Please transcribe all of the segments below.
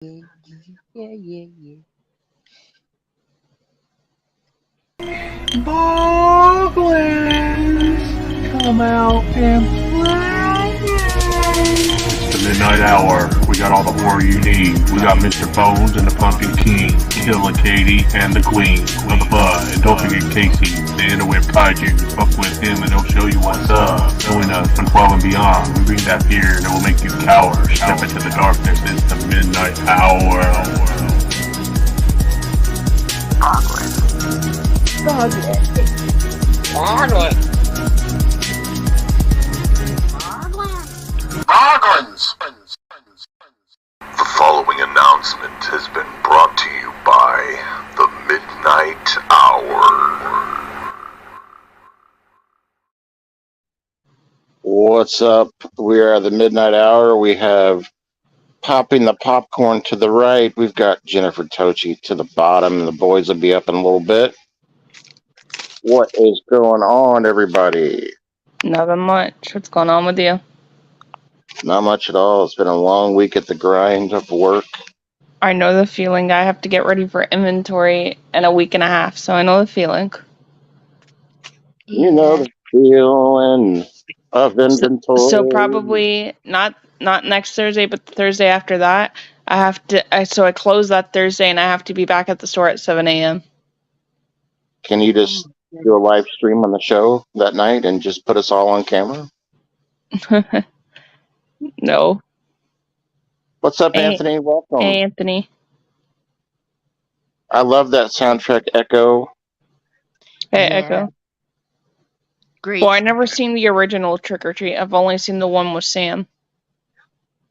Yeah, yeah, yeah, yeah. Boglins, come out and play. It's the midnight hour. We got all the horror you need. We got Mr. Bones and the Pumpkin King, Killer Katie, and the Queen of the Bud. And don't forget Casey, the Innerweb Kaiju. Fuck with him and he'll show you what's up. Knowing us from 12 and beyond, we bring that fear and it will make you cower. Step into the darkness. It's the midnight hour. Boglins! The following announcement has been brought to you by the Midnight Hour. What's up? We are the Midnight Hour. We have Popping the Popcorn to the right. We've got Jennifer Tochi to the bottom, and the boys will be up in a little bit. What is going on, everybody? Nothing much. What's going on with you? Not much at all. It's been a long week at the grind of work. I know the feeling. I have to get ready for inventory in a week and a half, so I know the feeling. You know the feeling of inventory. So probably not next Thursday, but the Thursday after that. I close that Thursday, and I have to be back at the store at 7 a.m. Can you just do a live stream on the show that night and just put us all on camera? No. What's up, Hey, Anthony? Welcome. Hey, Anthony. I love that soundtrack, Echo. Hey, Yeah. Echo. Great. Well, I never seen the original Trick or Treat. I've only seen the one with Sam.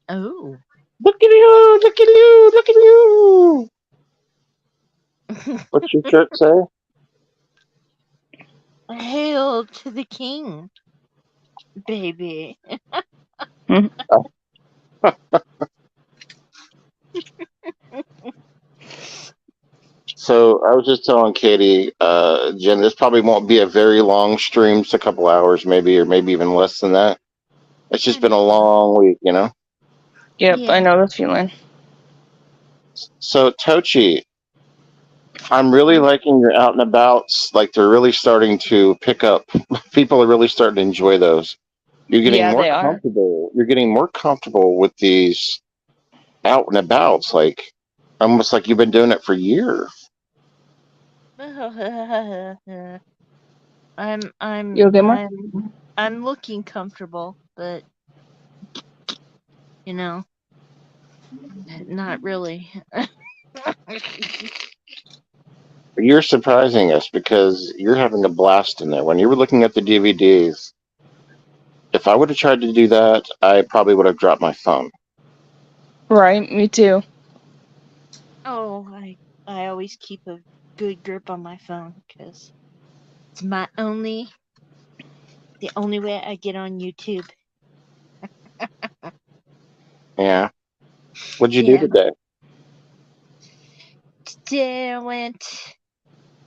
Oh. Look at you! Look at you! Look at you! What's your shirt say? Hail to the king, baby. So I was just telling Katie, Jen, this probably won't be a very long stream, just a couple hours maybe, or maybe even less than that. It's just been a long week, you know? Yep, Yeah. I know the feeling. So, Tochi, I'm really liking your out and abouts. Like, they're really starting to pick up. People are really starting to enjoy those. You're getting Yeah, more they are. comfortable. You're getting more comfortable with these out and abouts, like almost like you've been doing it for years. You okay, Mark? I'm looking comfortable, but you know, not really. You're surprising us because you're having a blast in there. When you were looking at the DVDs, if I would have tried to do that, I probably would have dropped my phone. Right, me too. Oh, I always keep a good grip on my phone because it's the only way I get on YouTube. Yeah. What'd you do today? Today I went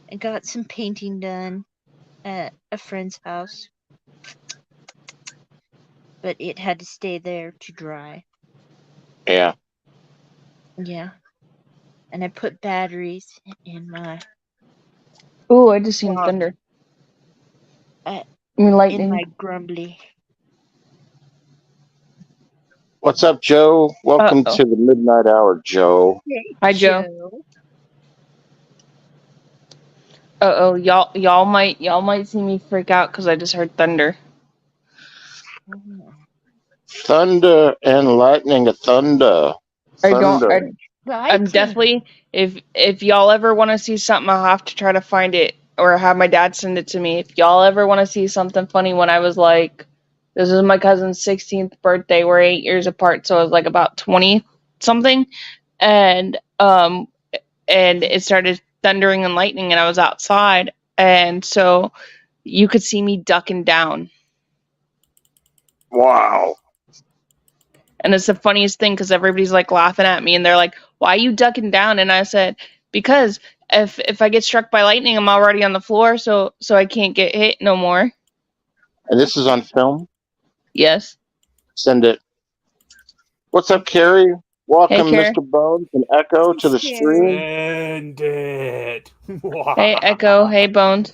and got some painting done at a friend's house, but it had to stay there to dry. Yeah. Yeah. And I put batteries in my Ooh, I just seen Wow. thunder. Uh, I mean lightning. in my grumbly. What's up, Joe? Welcome to the Midnight Hour, Joe. Hi, Joe. Y'all might see me freak out because I just heard thunder. Thunder and lightning, thunder. I'm definitely, if y'all ever want to see something, I'll have to try to find it or have my dad send it to me. If y'all ever want to see something funny, when I was like, this is my cousin's 16th birthday. We're 8 years apart, so I was like about 20 something, and it started thundering and lightning, and I was outside, and so you could see me ducking down. Wow. And it's the funniest thing because everybody's like laughing at me and they're like, why are you ducking down? And I said, because if I get struck by lightning, I'm already on the floor, so I can't get hit no more. And this is on film? Yes. Send it. What's up, Carrie? Welcome, Carrie. Mr. Bones and Echo, to the stream. Send it. Hey, Echo. Hey, Bones.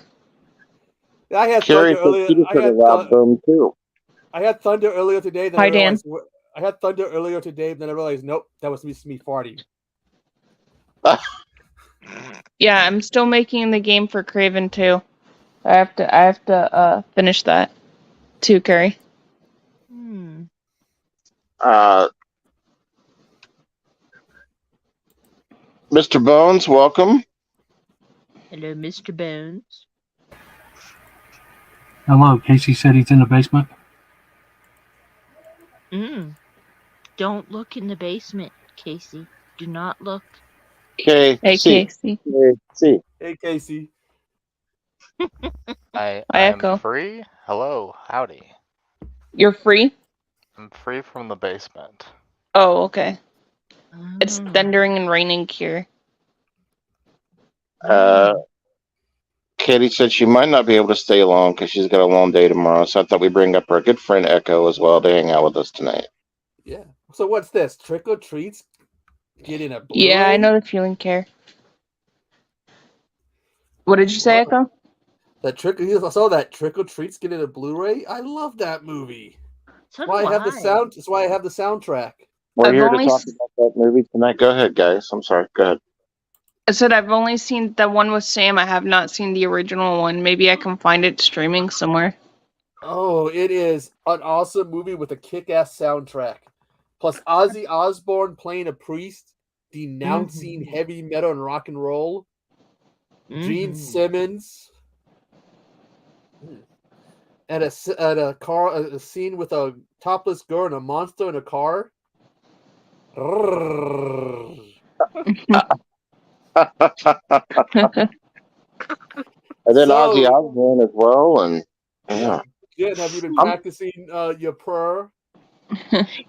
I had Carrie thunder said earlier. she just heard a loud boom, too. I had thunder earlier today. Then Hi, I realized Dan. I had thunder earlier today. Then I realized, nope, that was me farting. Yeah, I'm still making the game for Craven too. I have to finish that too, Carrie. Mr. Bones, welcome. Hello, Mr. Bones. Hello, Casey said he's in the basement. Don't look in the basement, Casey. Do not look. Casey. Hey, Casey. Casey. Hey, Casey. I'm Echo. free. Hello, howdy. You're free? I'm free from the basement. Oh, okay. It's thundering and raining here. Katie said she might not be able to stay long because she's got a long day tomorrow. So I thought we'd bring up her good friend Echo as well to hang out with us tonight. Yeah. So what's this? Trick or treats? Getting a Blu-ray? Yeah, I know the feeling, Care. What did you say, Echo? I saw that Trick or Treats getting a Blu-ray. I love that movie. That's why I have the sound. That's why I have the soundtrack. We're here to talk about that movie tonight. Go ahead, guys. I'm sorry. Go ahead. I said I've only seen the one with Sam. I have not seen the original one. Maybe I can find it streaming somewhere. Oh, it is an awesome movie with a kick-ass soundtrack. Plus Ozzy Osbourne playing a priest, denouncing heavy metal and rock and roll. Gene Simmons. At a scene with a topless girl and a monster in a car. And then Ozzy Osbourne as well, and yeah. Jen, have you been practicing your prayer?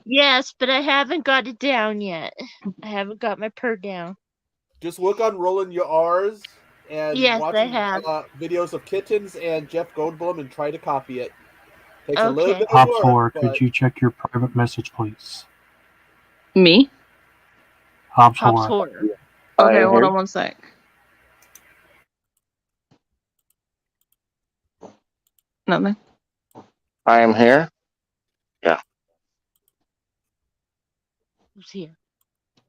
Yes, but I haven't got it down yet. I haven't got my prayer down. Just work on rolling your R's and watching videos of Kittens and Jeff Goldblum and try to copy it. Takes a little bit of Hobbs work. Horror, could you check your private message, please? Me? Hobbs Horror. Okay, hold on one sec. Nothing. I am here. Yeah. Who's here?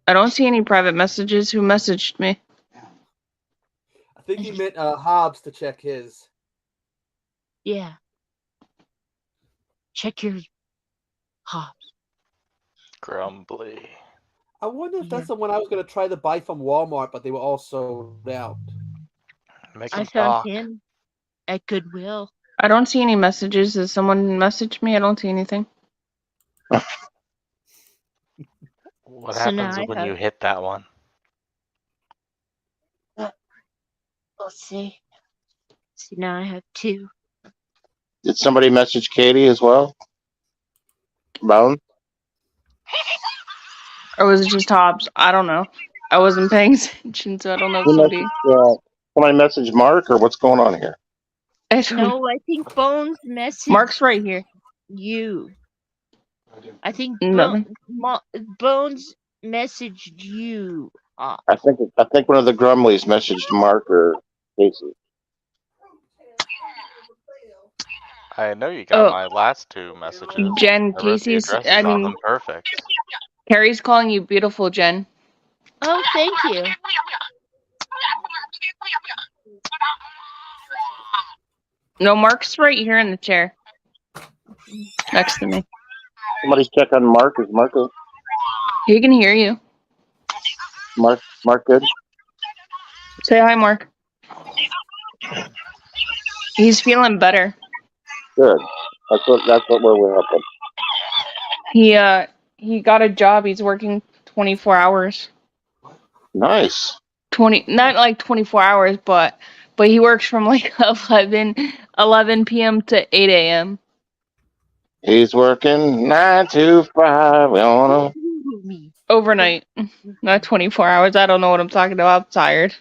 I don't see any private messages. Who messaged me? I think he meant Hobbs to check his. Yeah. Check your Hobbs. Grumbly. I wonder if that's the one I was going to try to buy from Walmart, but they were all sold out. I found him at Goodwill. I don't see any messages. Has someone messaged me? I don't see anything. What happens when you hit that one? Let's see. See, now I have 2. Did somebody message Katie as well? Bone? Or was it just Hobbs? I don't know. I wasn't paying attention, so I don't know if somebody... Somebody messaged Mark, or what's going on here? No, I think Bones messaged... Mark's right here. You. I think Bones messaged you. I think one of the Grumleys messaged Mark or Casey. I know you got my last 2 messages. Jen, Casey's... I mean, them perfect. Carrie's calling you beautiful, Jen. Oh, thank you. No, Mark's right here in the chair. Next to me. Somebody's check on Mark. Is Mark good? He can hear you. Mark good? Say hi, Mark. He's feeling better. Good. That's what we're helping. He got a job. He's working 24 hours. Nice. Not like 24 hours, but he works from like 11 p.m. to 8 a.m. He's working 9 to 5 on overnight, not 24 hours. I don't know what I'm talking about. I'm tired.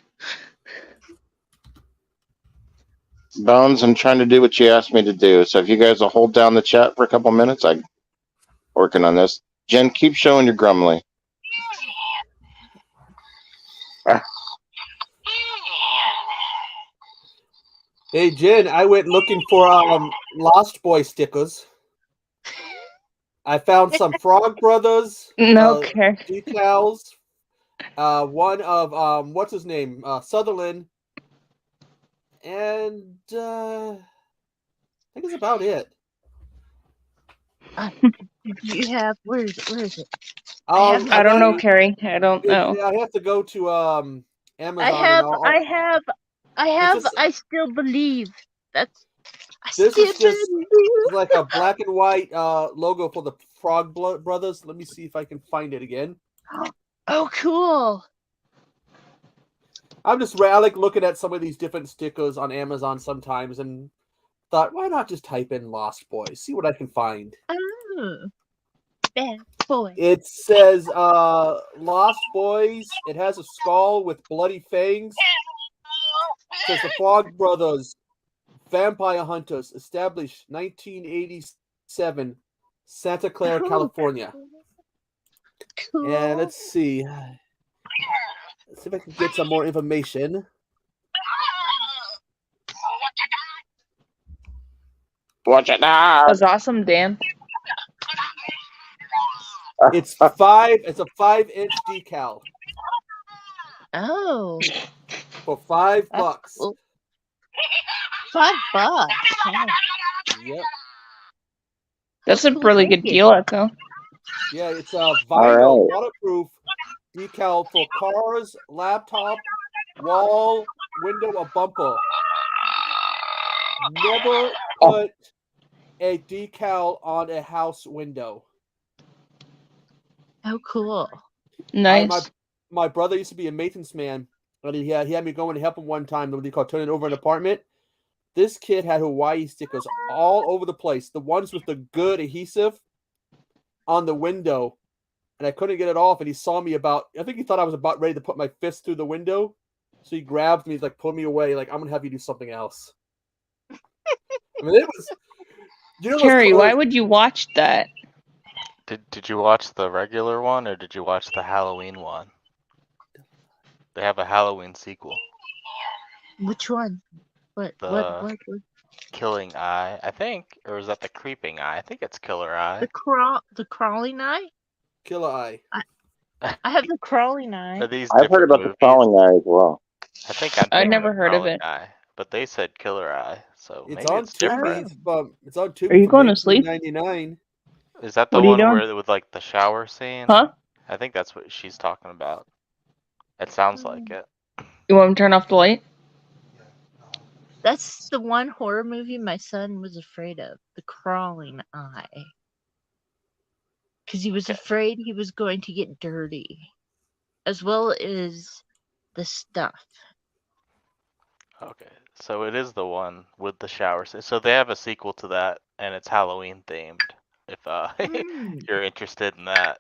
Bones, I'm trying to do what you asked me to do. So if you guys will hold down the chat for a couple minutes, I'm working on this. Jen, keep showing your Grumley. Hey, Jen, I went looking for Lost Boy stickers. I found some Frog Brothers Okay. decals. One of what's his name? Sutherland. And I think it's about it. You have where is it? I don't know, Carrie. I don't know. I have to go to Amazon. I still believe. This is just like a black and white logo for the Frog Brothers. Let me see if I can find it again. Oh, cool. I like looking at some of these different stickers on Amazon sometimes and thought, why not just type in Lost Boys, see what I can find. Oh, bad boy. It says Lost Boys. It has a skull with bloody fangs. It says the Frog Brothers, Vampire Hunters, established 1987, Santa Clara, California. Cool. And let's see. Let's see if I can get some more information. Watch it now. That's awesome, Dan. It's a 5-inch decal. Oh. For $5. Cool. $5. Oh. Yep. That's a really good deal, though. Yeah, it's a vinyl waterproof decal for cars, laptop, wall, window, or bumper. Never put a decal on a house window. Oh, cool. Nice. My brother used to be a maintenance man, and he had me go and help him one time. What they call turning over an apartment. This kid had Hawaii stickers all over the place. The ones with the good adhesive on the window, and I couldn't get it off. And he saw me I think he thought I was about ready to put my fist through the window, so he grabbed me, like pulled me away, like I'm gonna have you do something else. I mean, it was. You know, Carrie, why would you watch that? Did you watch the regular one or did you watch the Halloween one? They have a Halloween sequel. Which one? What? Killing Eye, I think, or is that the Creeping Eye? I think it's Killer Eye. The Crawling Eye? Killer Eye. I have the Crawling Eye. Are these I've heard about movies? the Crawling Eye as well. I think I'm I thinking never heard of it. Eye, but they said Killer Eye, so It's maybe on it's different. It's on Tubi. Are you going to sleep? $19.99. Is that the What are you one doing? where with like the shower scene? Huh? I think that's what she's talking about. It sounds like it. You want me to turn off the light? That's the one horror movie my son was afraid of, The Crawling Eye. Because he was afraid he was going to get dirty, as well as the stuff. Okay, so it is the one with the shower scene. So they have a sequel to that, and it's Halloween themed. If you're interested in that.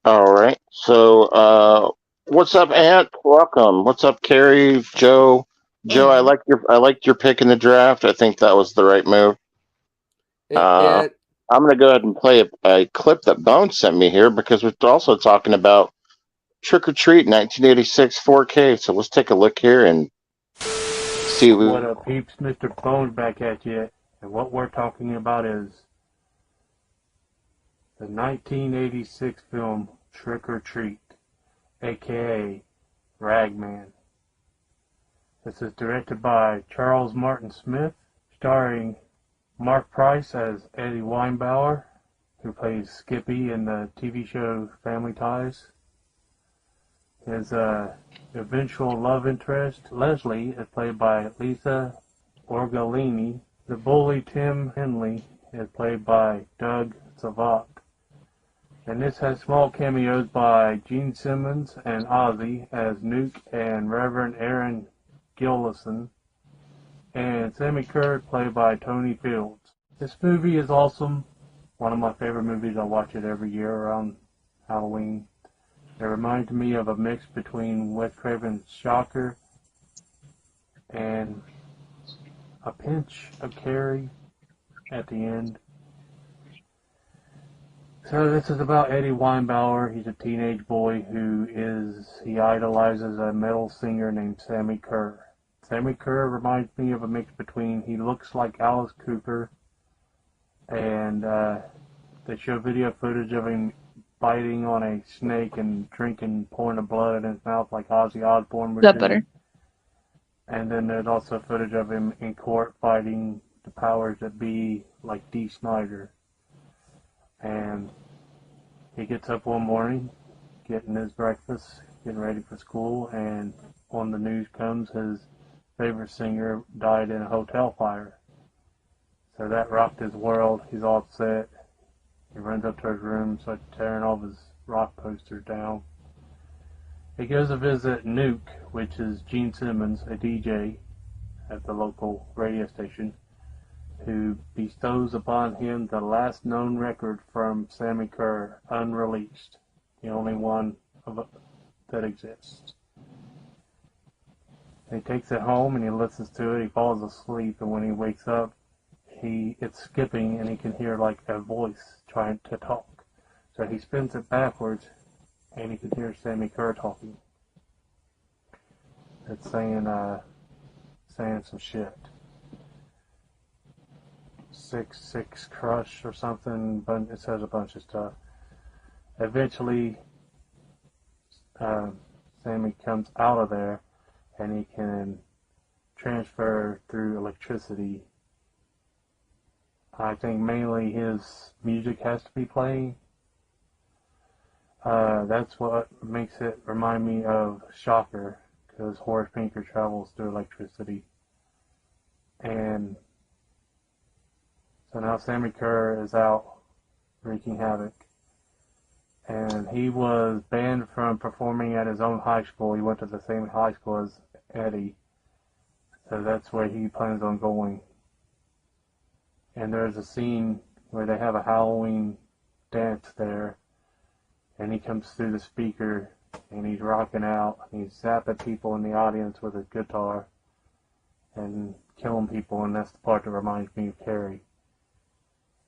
All right. So, what's up, Ant? Welcome. What's up, Carrie? Joe? Joe, I liked your pick in the draft. I think that was the right move. I'm going to go ahead and play a clip that Bone sent me here because we're also talking about Trick or Treat 1986 4K. So let's take a look here and see. What up, peeps? Mr. Bones back at you. And what we're talking about is the 1986 film Trick or Treat, aka Ragman. This is directed by Charles Martin Smith, starring Mark Price as Eddie Weinbauer, who plays Skippy in the TV show Family Ties. His eventual love interest, Leslie, is played by Lisa Orgolini. The bully, Tim Henley, is played by Doug Savak. And this has small cameos by Gene Simmons and Ozzy as Nuke and Reverend Aaron Gillison, and Sammy Curd played by Tony Fields. This movie is awesome. One of my favorite movies. I watch it every year around Halloween. It reminds me of a mix between Wes Craven's Shocker and a pinch of Carrie at the end. So this is about Eddie Weinbauer. He's a teenage boy he idolizes a metal singer named Sammy Kerr. Sammy Kerr reminds me of a mix between, he looks like Alice Cooper, and they show video footage of him biting on a snake and pouring the blood in his mouth like Ozzy Osbourne would do. Better. And then there's also footage of him in court fighting the powers that be, like Dee Snider. And he gets up one morning, getting his breakfast, getting ready for school, and on the news comes his favorite singer died in a hotel fire. So that rocked his world. He's all upset. He runs up to his room, starts tearing all of his rock posters down. He goes to visit Nuke, which is Gene Simmons, a DJ at the local radio station, who bestows upon him the last known record from Sammy Kerr, unreleased, the only one that exists. He takes it home and he listens to it. He falls asleep, and when he wakes up, it's skipping, and he can hear like a voice trying to talk. So he spins it backwards, and he can hear Sammy Kerr talking. It's saying some shit. 6-6 crush or something, but it says a bunch of stuff. Eventually, Sammy comes out of there, and he can transfer through electricity. I think mainly his music has to be playing. That's what makes it remind me of Shocker, because Horace Pinker travels through electricity. And so now Sammy Kerr is out wreaking havoc. And he was banned from performing at his own high school. He went to the same high school as Eddie. So that's where he plans on going. And there's a scene where they have a Halloween dance there. And he comes through the speaker and he's rocking out. And he's zapping people in the audience with his guitar and killing people. And that's the part that reminds me of Carrie.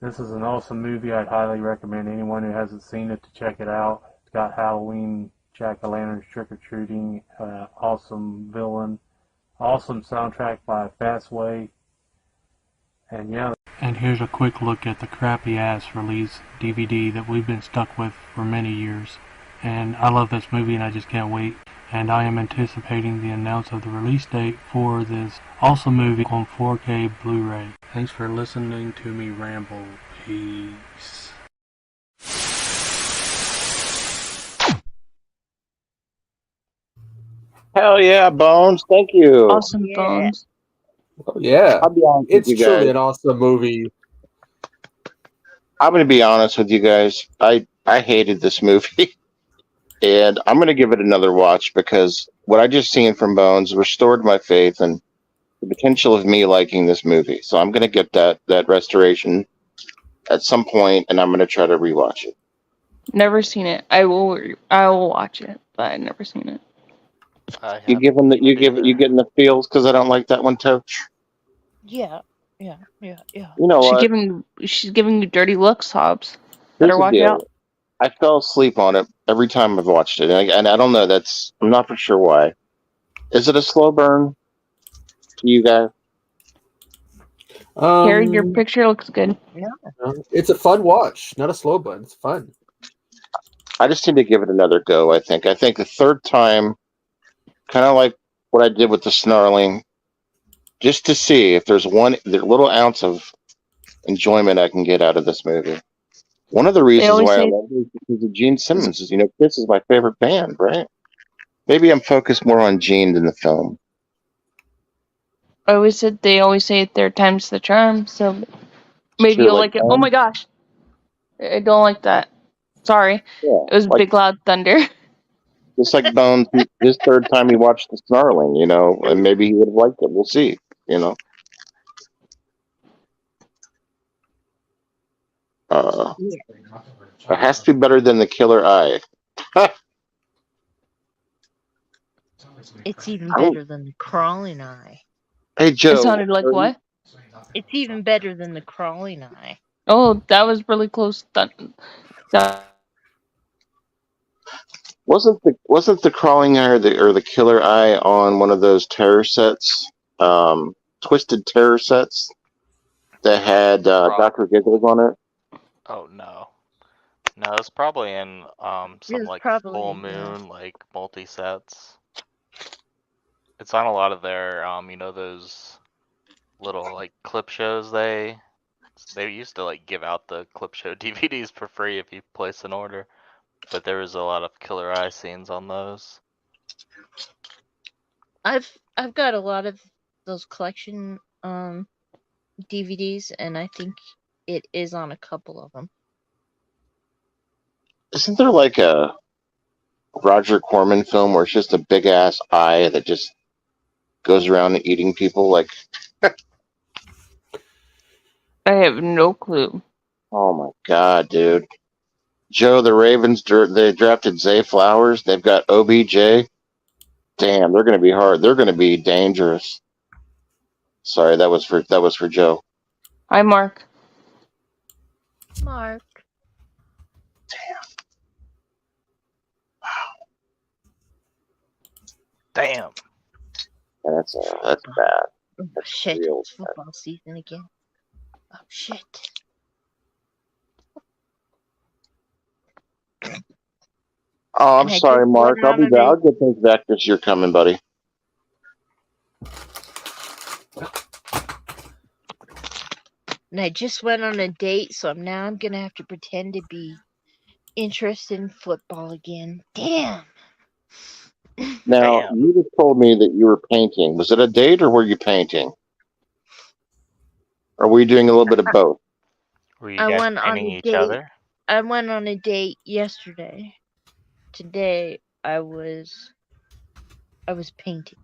This is an awesome movie. I'd highly recommend anyone who hasn't seen it to check it out. It's got Halloween, jack-o'-lanterns, trick-or-treating, awesome villain, awesome soundtrack by Fastway. And yeah. And here's a quick look at the crappy-ass release DVD that we've been stuck with for many years. And I love this movie and I just can't wait. And I am anticipating the announcement of the release date for this awesome movie on 4K Blu-ray. Thanks for listening to me ramble. Peace. Hell yeah, Bones. Thank you. Awesome, Bones. Oh, yeah. I'll be honest It's with you truly guys. an awesome movie. I'm going to be honest with you guys. I hated this movie. And I'm going to give it another watch because what I just seen from Bones restored my faith in the potential of me liking this movie. So I'm going to get that restoration at some point, and I'm going to try to rewatch it. Never seen it. I will watch it, but I've never seen it. You getting the feels because I don't like that one too. Yeah. You know She's giving you dirty looks, Hobbs. Here's Better the watch deal. out. I fell asleep on it every time I've watched it, and I don't know. I'm not for sure why. Is it a slow burn to you guys? Harry, your picture looks good. Yeah. It's a fun watch, not a slow burn. It's fun. I just need to give it another go. I think the third time, kind of like what I did with the Snarling, just to see if there's one little ounce of enjoyment I can get out of this movie. One of the reasons why I love it is because of Gene Simmons. Kiss is my favorite band, right? Maybe I'm focused more on Gene than the film. They always say third time's the charm, so maybe you'll like it. Oh my gosh. I don't like that. Sorry. Yeah, it was Big Loud Thunder. Just like Bones, his third time he watched the Snarling, and maybe he would have liked it. We'll see, It has to be better than The Killer Eye. It's even better than The Crawling Eye. Hey, Joe. It sounded like what? It's even better than The Crawling Eye. Oh, that was really close. So Wasn't the crawling eye or the killer eye on one of those terror sets, twisted terror sets that had Dr. Giggles on it? Oh no. No, it's probably in some was like probably, full moon like multi sets. It's on a lot of their those little like clip shows they used to like give out the clip show DVDs for free if you place an order. But there was a lot of killer eye scenes on those. I've got a lot of those collection DVDs, and I think it is on a couple of them. Isn't there like a Roger Corman film where it's just a big ass eye that just goes around eating people? Like, I have no clue. oh my god, dude! Joe, the Ravens, they drafted Zay Flowers. They've got OBJ. Damn, they're going to be hard. They're going to be dangerous. Sorry, that was for Joe. Hi, Mark. Mark. Damn. That's bad. Oh, shit, real it's football season again. Oh, shit. Oh, I'm And I sorry, just Mark. went I'll be on back. a- I'll get things back this year coming, buddy. And I just went on a date, so now I'm gonna have to pretend to be interested in football again. Damn. Now, Damn. you just told me that you were painting. Was it a date or were you painting? Or were you doing a little bit of both? Were you I guys went on painting a each date. other? I went on a date yesterday. Today I was painting.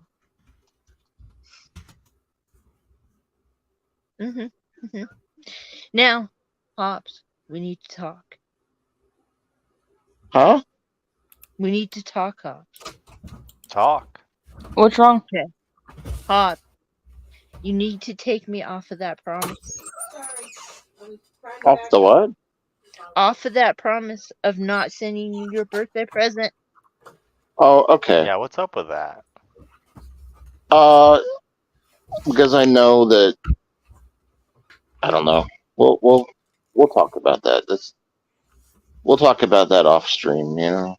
Now, Pops, we need to talk. Huh? We need to talk, Pops. Talk. What's wrong? Pop, you need to take me off of that promise. Off the what? Off of that promise of not sending you your birthday present. Oh, okay. Yeah, what's up with that? Because I know that I don't know. We'll talk about that. We'll talk about that off stream, you know.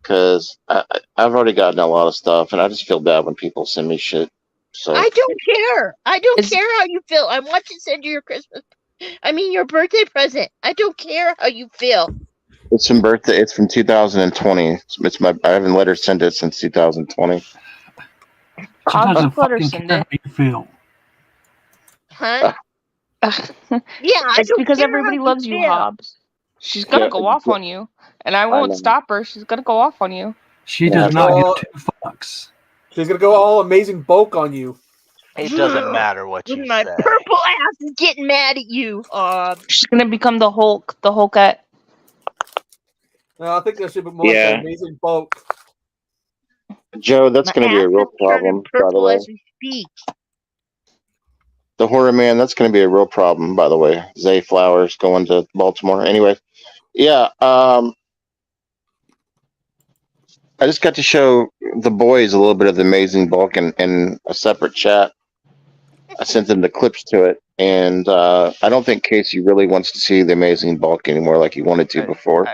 Because I've already gotten a lot of stuff, and I just feel bad when people send me shit. So I don't care. I don't care how you feel. I want to send you your your birthday present. I don't care how you feel. it's from birthday. It's from 2020. I haven't let her send it since 2020. She doesn't let her fucking send care it. how you feel. Huh? Yeah, it's because everybody loves you, Hobbs. She's gonna go off on you, and I won't stop her. She's gonna go off on you. She does not give two fucks. She's gonna go all amazing bulk on you. It doesn't matter what you My say. purple ass is getting mad at you. She's gonna become the Hulk. The Hulkette. No, I think there should be more like amazing bulk. Joe, that's going to be a real problem, by the way. As we speak. The Horror Man, that's going to be a real problem, by the way. Zay Flowers going to Baltimore. Anyway, yeah. I just got to show the boys a little bit of the amazing bulk in a separate chat. I sent them the clips to it, and I don't think Casey really wants to see the amazing bulk anymore like he wanted to before.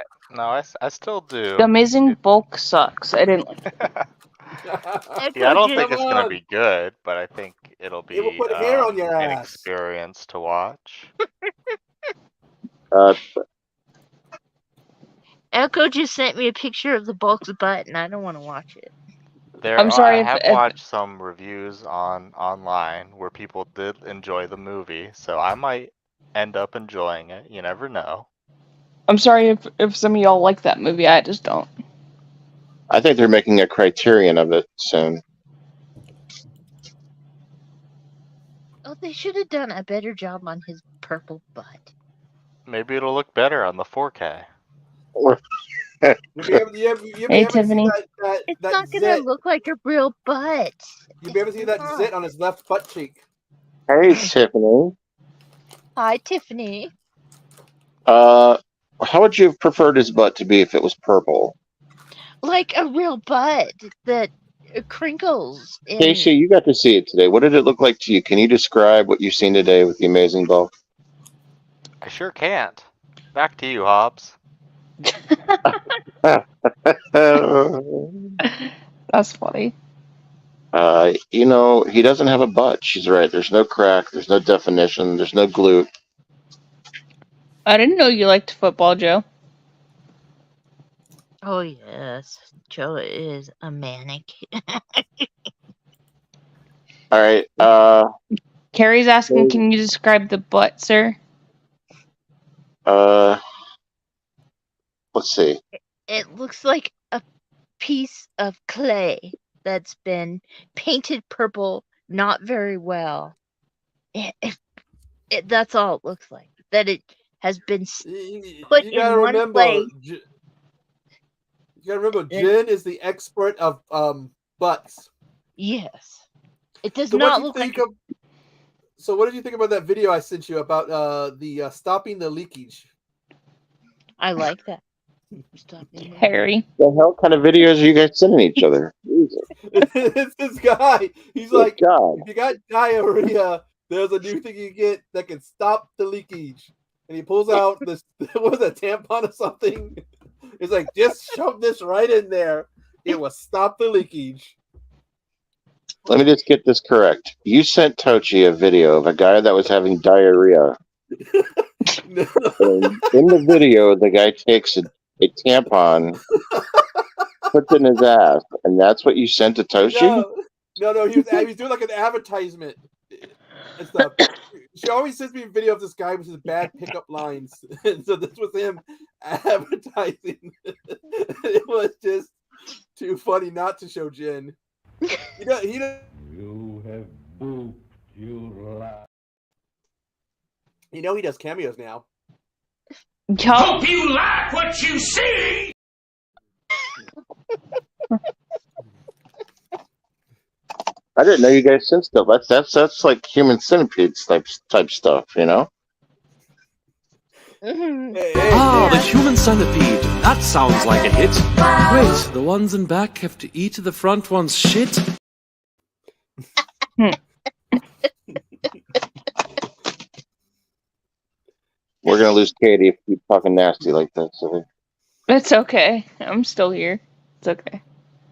I still do. The amazing bulk sucks. I didn't like it. Yeah, I don't think it's gonna be good, but I think it'll be will put hair on your an ass. experience to watch. Echo just sent me a picture of the bulk's butt, and I don't want to watch it. I'm sorry. I have watched some reviews online where people did enjoy the movie, so I might end up enjoying it. You never know. I'm sorry if some of y'all like that movie. I just don't. I think they're making a Criterion of it soon. Oh, they should have done a better job on his purple butt. Maybe it'll look better on the 4K. Hey, Tiffany. It's not going to look like a real butt. You ever see that zit on his left butt cheek? Hey, Tiffany. Hi, Tiffany. how would you have preferred his butt to be if it was purple? Like a real butt that crinkles. Casey, you got to see it today. What did it look like to you? Can you describe what you've seen today with the amazing bulk? I sure can't. Back to you, Hobbs. That's funny. He doesn't have a butt. She's right. There's no crack. There's no definition. There's no glute. I didn't know you liked football, Joe. Oh yes, Joe is a manic. All right. Carrie's asking, can you describe the butt, sir? Let's see. It looks like a piece of clay that's been painted purple, not very well. That's all it looks like. That it has been put in one place. You gotta remember, Jen is the expert of butts. Yes, it does not look like. So, what did you think about that video I sent you about the stopping the leakage? I like that. Harry, the hell kind of videos are you guys sending each other? It's this guy. He's Good like, God. if you got diarrhea, there's a new thing you get that can stop the leakage. And he pulls out this, what was a tampon or something? It's like, just shove this right in there. It will stop the leakage. Let me just get this correct. You sent Tochi a video of a guy that was having diarrhea. And in the video, the guy takes a tampon, puts it in his ass, and that's what you sent to Tochi? No. He was doing like an advertisement and stuff. She always sends me a video of this guy with his bad pickup lines, and so this was him advertising. It was just too funny not to show Jen. You have booped, you lie. He does cameos now. Hope you like what you see. I didn't know you guys sent stuff. That's like Human Centipede type stuff, you know? The Human Centipede. That sounds like a hit. Wait, the ones in back have to eat the front one's shit? We're going to lose Katie if you keep talking nasty like that. So. It's okay. I'm still here. It's okay.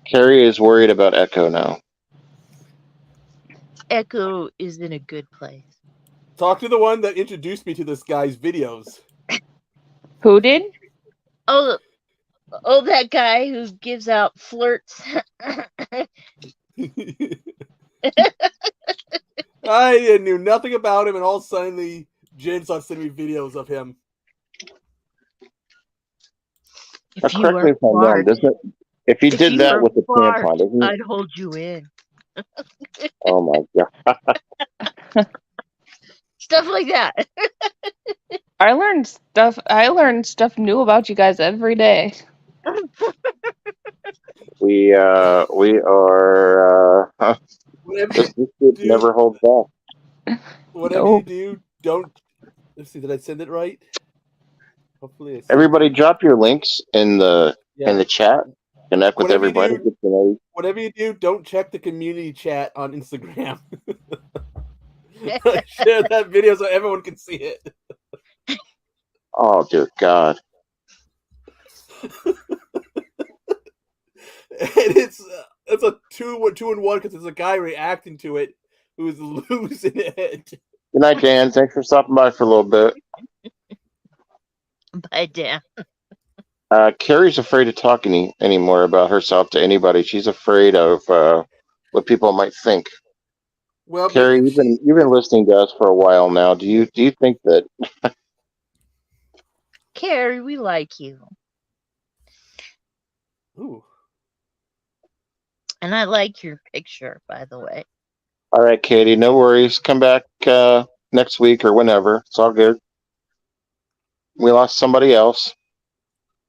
Carrie is worried about Echo now. Echo is in a good place. Talk to the one that introduced me to this guy's videos. Who did? Oh, that guy who gives out flirts. I knew nothing about him, and all of a sudden, Jen started sending me videos of him. If you correct me if I'm wrong, doesn't it? If he did that with the tampon, doesn't he? I'd hold you in. Oh my God. Stuff like that. I learned stuff new about you guys every day. We are this kid never holds back. Whatever you do, don't. Let's see, did I send it right? Hopefully, everybody drop your links in the chat. Connect with everybody. Whatever you do, don't check the community chat on Instagram. Share that video so everyone can see it. Oh dear God! And it's a 2-in-1 because there's a guy reacting to it who's losing it. Good night, Dan. Thanks for stopping by for a little bit. Bye, Dan. Carrie's afraid to talk anymore about herself to anybody. She's afraid of what people might think. Well, Carrie, you've been listening to us for a while now. Do you think that? Carrie, we like you. Ooh. And I like your picture, by the way. All right, Katie, no worries. Come back next week or whenever. It's all good. We lost somebody else.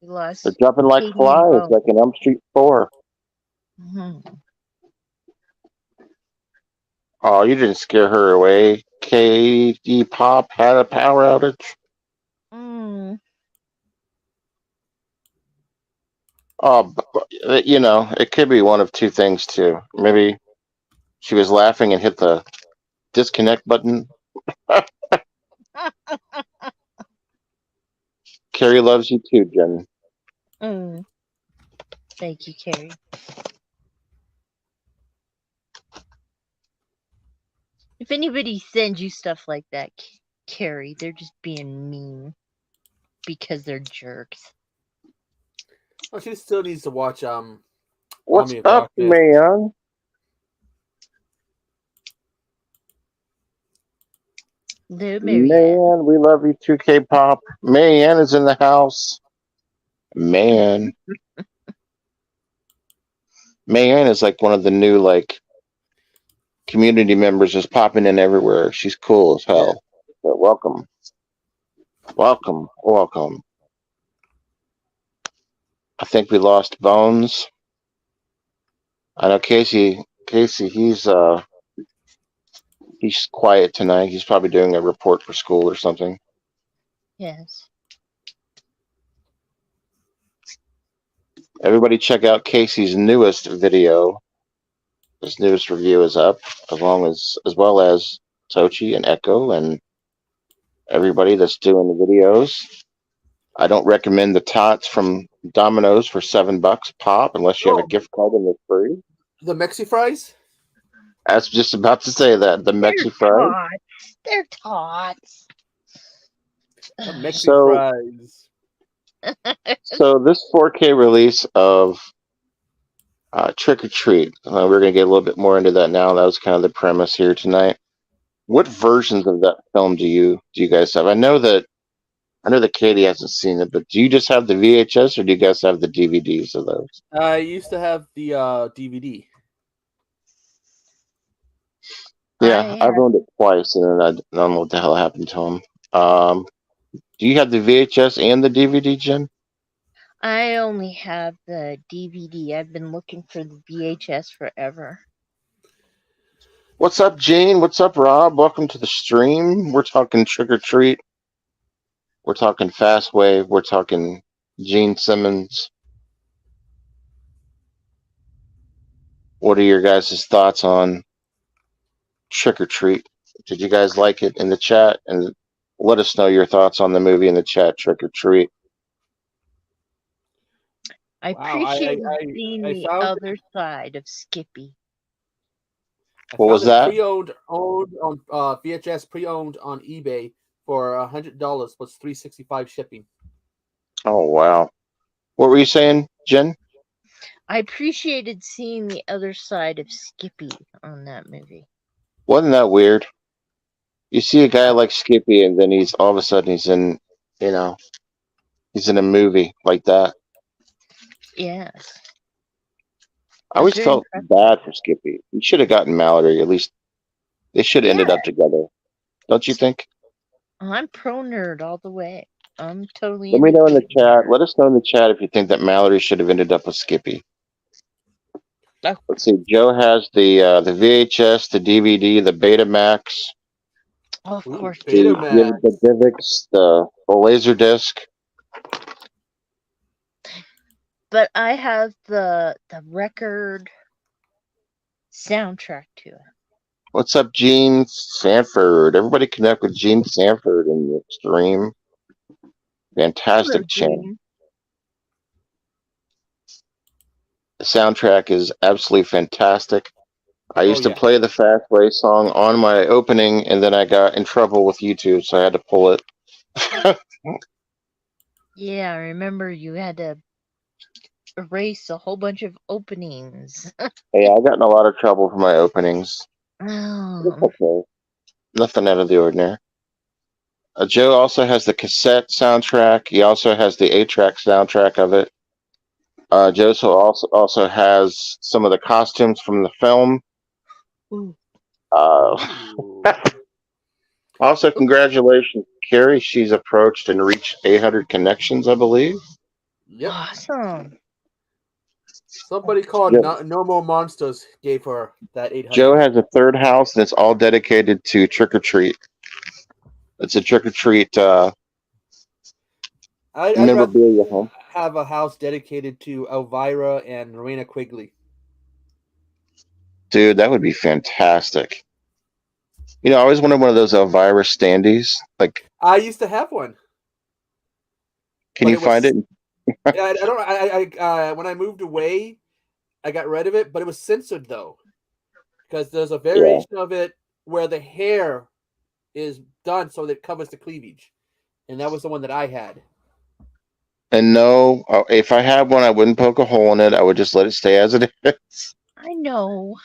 We lost. They're jumping like flies, like in Elm Street 4. Mm-hmm. Oh, you didn't scare her away. Katie Pop had a power outage. Mm. It could be one of two things too. Maybe she was laughing and hit the disconnect button. Carrie loves you too, Jen. Thank you, Carrie. If anybody sends you stuff like that, Carrie, they're just being mean because they're jerks. Oh, she still needs to watch What's Army of up, Darkness. man? No, Man, we love you too, K-pop. Man is in the house. Man. Man is like one of the new community members, just popping in everywhere. She's cool as hell. But welcome. I think we lost Bones. I know Casey, he's quiet tonight. He's probably doing a report for school or something. Yes. Everybody check out Casey's newest video. His newest review is up, as well as Tochi and Echo and everybody that's doing the videos. I don't recommend the tots from Domino's for $7 pop unless you have a gift card and they're free. The Mexi fries? I was just about to say that. The Mexi fries. They're tots. The Mexi fries. So this 4K release of Trick or Treat, we're going to get a little bit more into that now. That was kind of the premise here tonight. What versions of that film do you guys have? I know that Katie hasn't seen it, but do you just have the VHS or do you guys have the DVDs of those? I used to have the DVD. Yeah, I've owned it twice, and then I don't know what the hell happened to them. Do you have the VHS and the DVD, Jen? I only have the DVD. I've been looking for the VHS forever. What's up, Gene? What's up, Rob? Welcome to the stream. We're talking Trick or Treat. We're talking Fast Wave. We're talking Gene Simmons. What are your guys' thoughts on Trick or Treat? Did you guys like it in the chat? And let us know your thoughts on the movie in the chat, Trick or Treat. I appreciate seeing the other side of Skippy. What was that? Pre-owned on VHS, pre-owned on eBay for $100 plus $365 shipping. Oh wow! What were you saying, Jen? I appreciated seeing the other side of Skippy on that movie. Wasn't that weird? You see a guy like Skippy, and then he's all of a sudden he's in a movie like that. Yes. I always felt bad for Skippy. He should have gotten Mallory. At least they should have ended up together. Don't you think? I'm pro nerd all the way. I'm totally. Let me know in the chat. Let us know in the chat if you think that Mallory should have ended up with Skippy. Oh. Let's see. Joe has the VHS, the DVD, the Betamax. Oh, of course, Betamax. The DivX, the Laserdisc. But I have the record soundtrack to it. What's up, Gene Sanford? Everybody connect with Gene Sanford in the stream. Fantastic channel. The soundtrack is absolutely fantastic. I used to play the Fast Way song on my opening, and then I got in trouble with YouTube, so I had to pull it. Yeah, I remember you had to erase a whole bunch of openings. Yeah, I got in a lot of trouble for my openings. Oh. Okay. Nothing out of the ordinary. Joe also has the cassette soundtrack. He also has the 8-track soundtrack of it. Joe also has some of the costumes from the film. Also, congratulations, Carrie. She's approached and reached 800 connections, I believe. Yep. Awesome. Somebody called No More Monsters gave her that 800. Joe has a third house, and it's all dedicated to Trick or Treat. It's a Trick or Treat memorabilia home. have a house dedicated to Elvira and Rowena Quigley. Dude, that would be fantastic. I always wanted one of those Elvira standees. Like, I used to have one. can you find it? I don't. I when I moved away, I got rid of it, but it was censored though, because there's a variation of it where the hair is done so that it covers the cleavage, and that was the one that I had. And no, if I had one, I wouldn't poke a hole in it. I would just let it stay as it is. I know.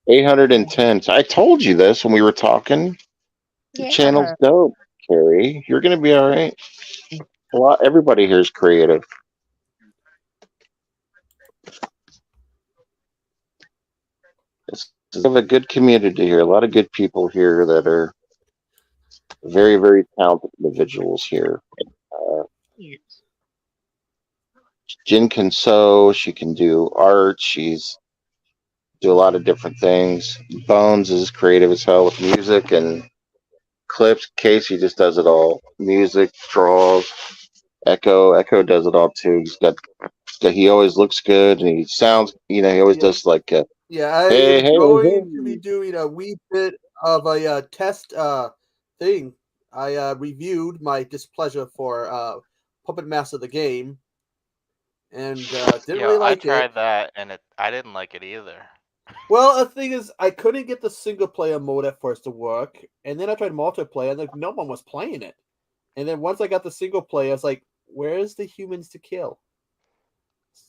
810. I told you this when we were talking. The channel's dope, Carrie. You're gonna be all right. Everybody here is creative. We have a good community here. A lot of good people here that are very, very talented individuals here. Jen can sew. She can do art. She's do a lot of different things. Bones is creative as hell with music and clips. Casey just does it all. Music, draws. Echo does it all too. He always looks good and he sounds. He always does like. I am going to be doing a wee bit of a test thing. I reviewed my displeasure for Puppet Master the game, and didn't really like it. I tried that, and I didn't like it either. Well, the thing is, I couldn't get the single player mode at first to work, and then I tried multiplayer, and no one was playing it. And then once I got the single player, I was like, "Where's the humans to kill?"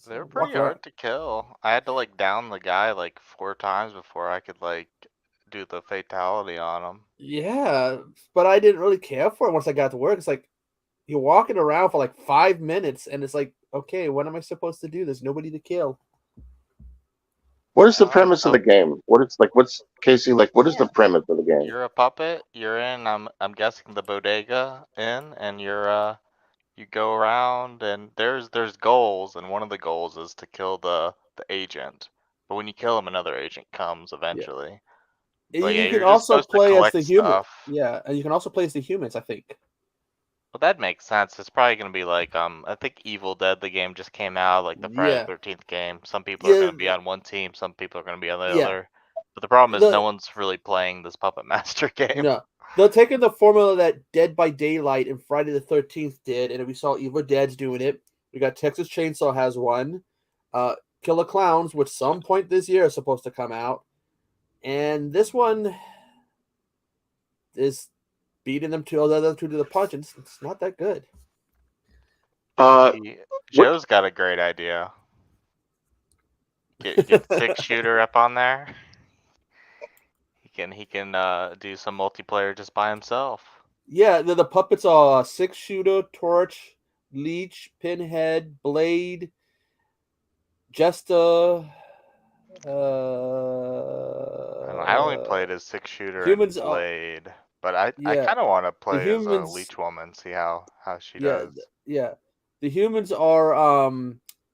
They're pretty hard to kill. I had to down the guy 4 times before I could do the fatality on him. Yeah, but I didn't really care for it once I got to work. It's like you're walking around for 5 minutes, and it's like, okay, what am I supposed to do? There's nobody to kill. What is the premise of the game? What's Casey like? What is the premise of the game? You're a puppet. You're in. I'm guessing the bodega inn, and you're you go around, and there's goals, and one of the goals is to kill the agent. But when you kill him, another agent comes eventually. Yeah. You can also play as the human. Yeah, and you can also play as the humans, I think. Well, that makes sense. It's probably going to be I think Evil Dead, the game just came out, the Friday the 13th game. Some people are going to be on one team, some people are going to be on the other. But the problem is no one's really playing this Puppet Master game. No. They're taking the formula that Dead by Daylight and Friday the 13th did, and we saw Evil Dead's doing it. We got Texas Chainsaw has one. Killer Clowns, which some point this year is supposed to come out. And this one is beating them to the other two to the punch, and it's not that good. Joe's got a great idea. Get 6-shooter up on there. He can do some multiplayer just by himself. Yeah, the puppets are 6-shooter, Torch, Leech, Pinhead, Blade, Jester. I only played as 6-shooter and Blade, but I kind of want to play as a Leech Woman, see how she does. Yeah, the humans are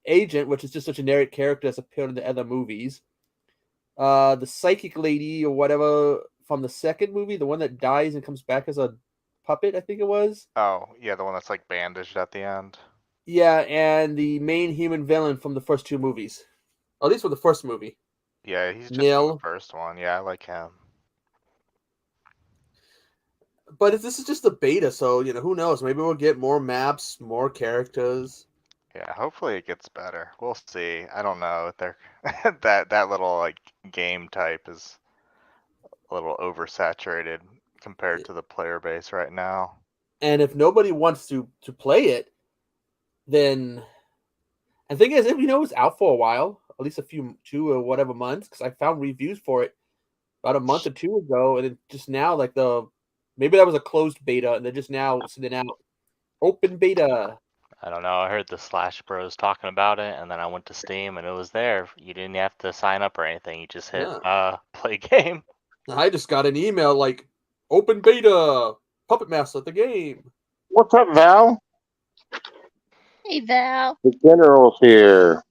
Agent, which is just a generic character that's appeared in the other movies. The psychic lady or whatever from the second movie, the one that dies and comes back as a puppet, I think it was. Oh, yeah, the one that's bandaged at the end. Yeah, and the main human villain from the first 2 movies. At least for the first movie. Yeah, he's just in the first one. Yeah, I like him. But this is just a beta, so who knows? Maybe we'll get more maps, more characters. Yeah, hopefully it gets better. We'll see. I don't know. They're that little game type is a little oversaturated compared to the player base right now. And if nobody wants to play it, then the thing is, it's out for a while, at least 2 or whatever months, because I found reviews for it about a month or 2 ago, and it just now maybe that was a closed beta, and they're just now sending out open beta. I don't know. I heard the Slash Bros talking about it, and then I went to Steam, and it was there. You didn't have to sign up or anything. You just hit play game. I just got an email open beta, Puppet Master the game. What's up, Val? Hey, Val. The general's here.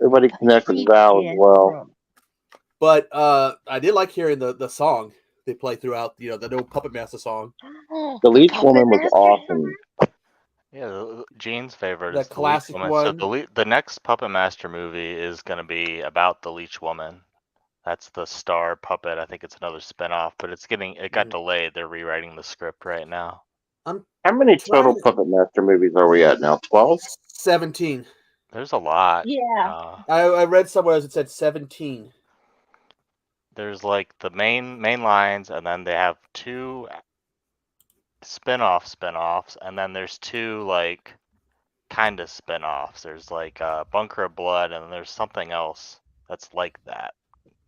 Everybody connect with Val as well. But I did like hearing the song. they play throughout. The old Puppet Master song. Oh, The Leech Puppet Woman was Master awesome. Yeah, Gene's favorite That is the Leech classic Woman. one. So the next Puppet Master movie is going to be about the Leech Woman. That's the Star puppet. I think it's another spinoff, but it got delayed. They're rewriting the script right now. How many total Puppet Master movies are we at now? 12? 17. There's a lot. Yeah. I read somewhere it said 17. There's like the main lines, and then they have 2 spin-offs, and then there's 2 like kind of spin-offs. There's like Bunker of Blood, and then there's something else that's like that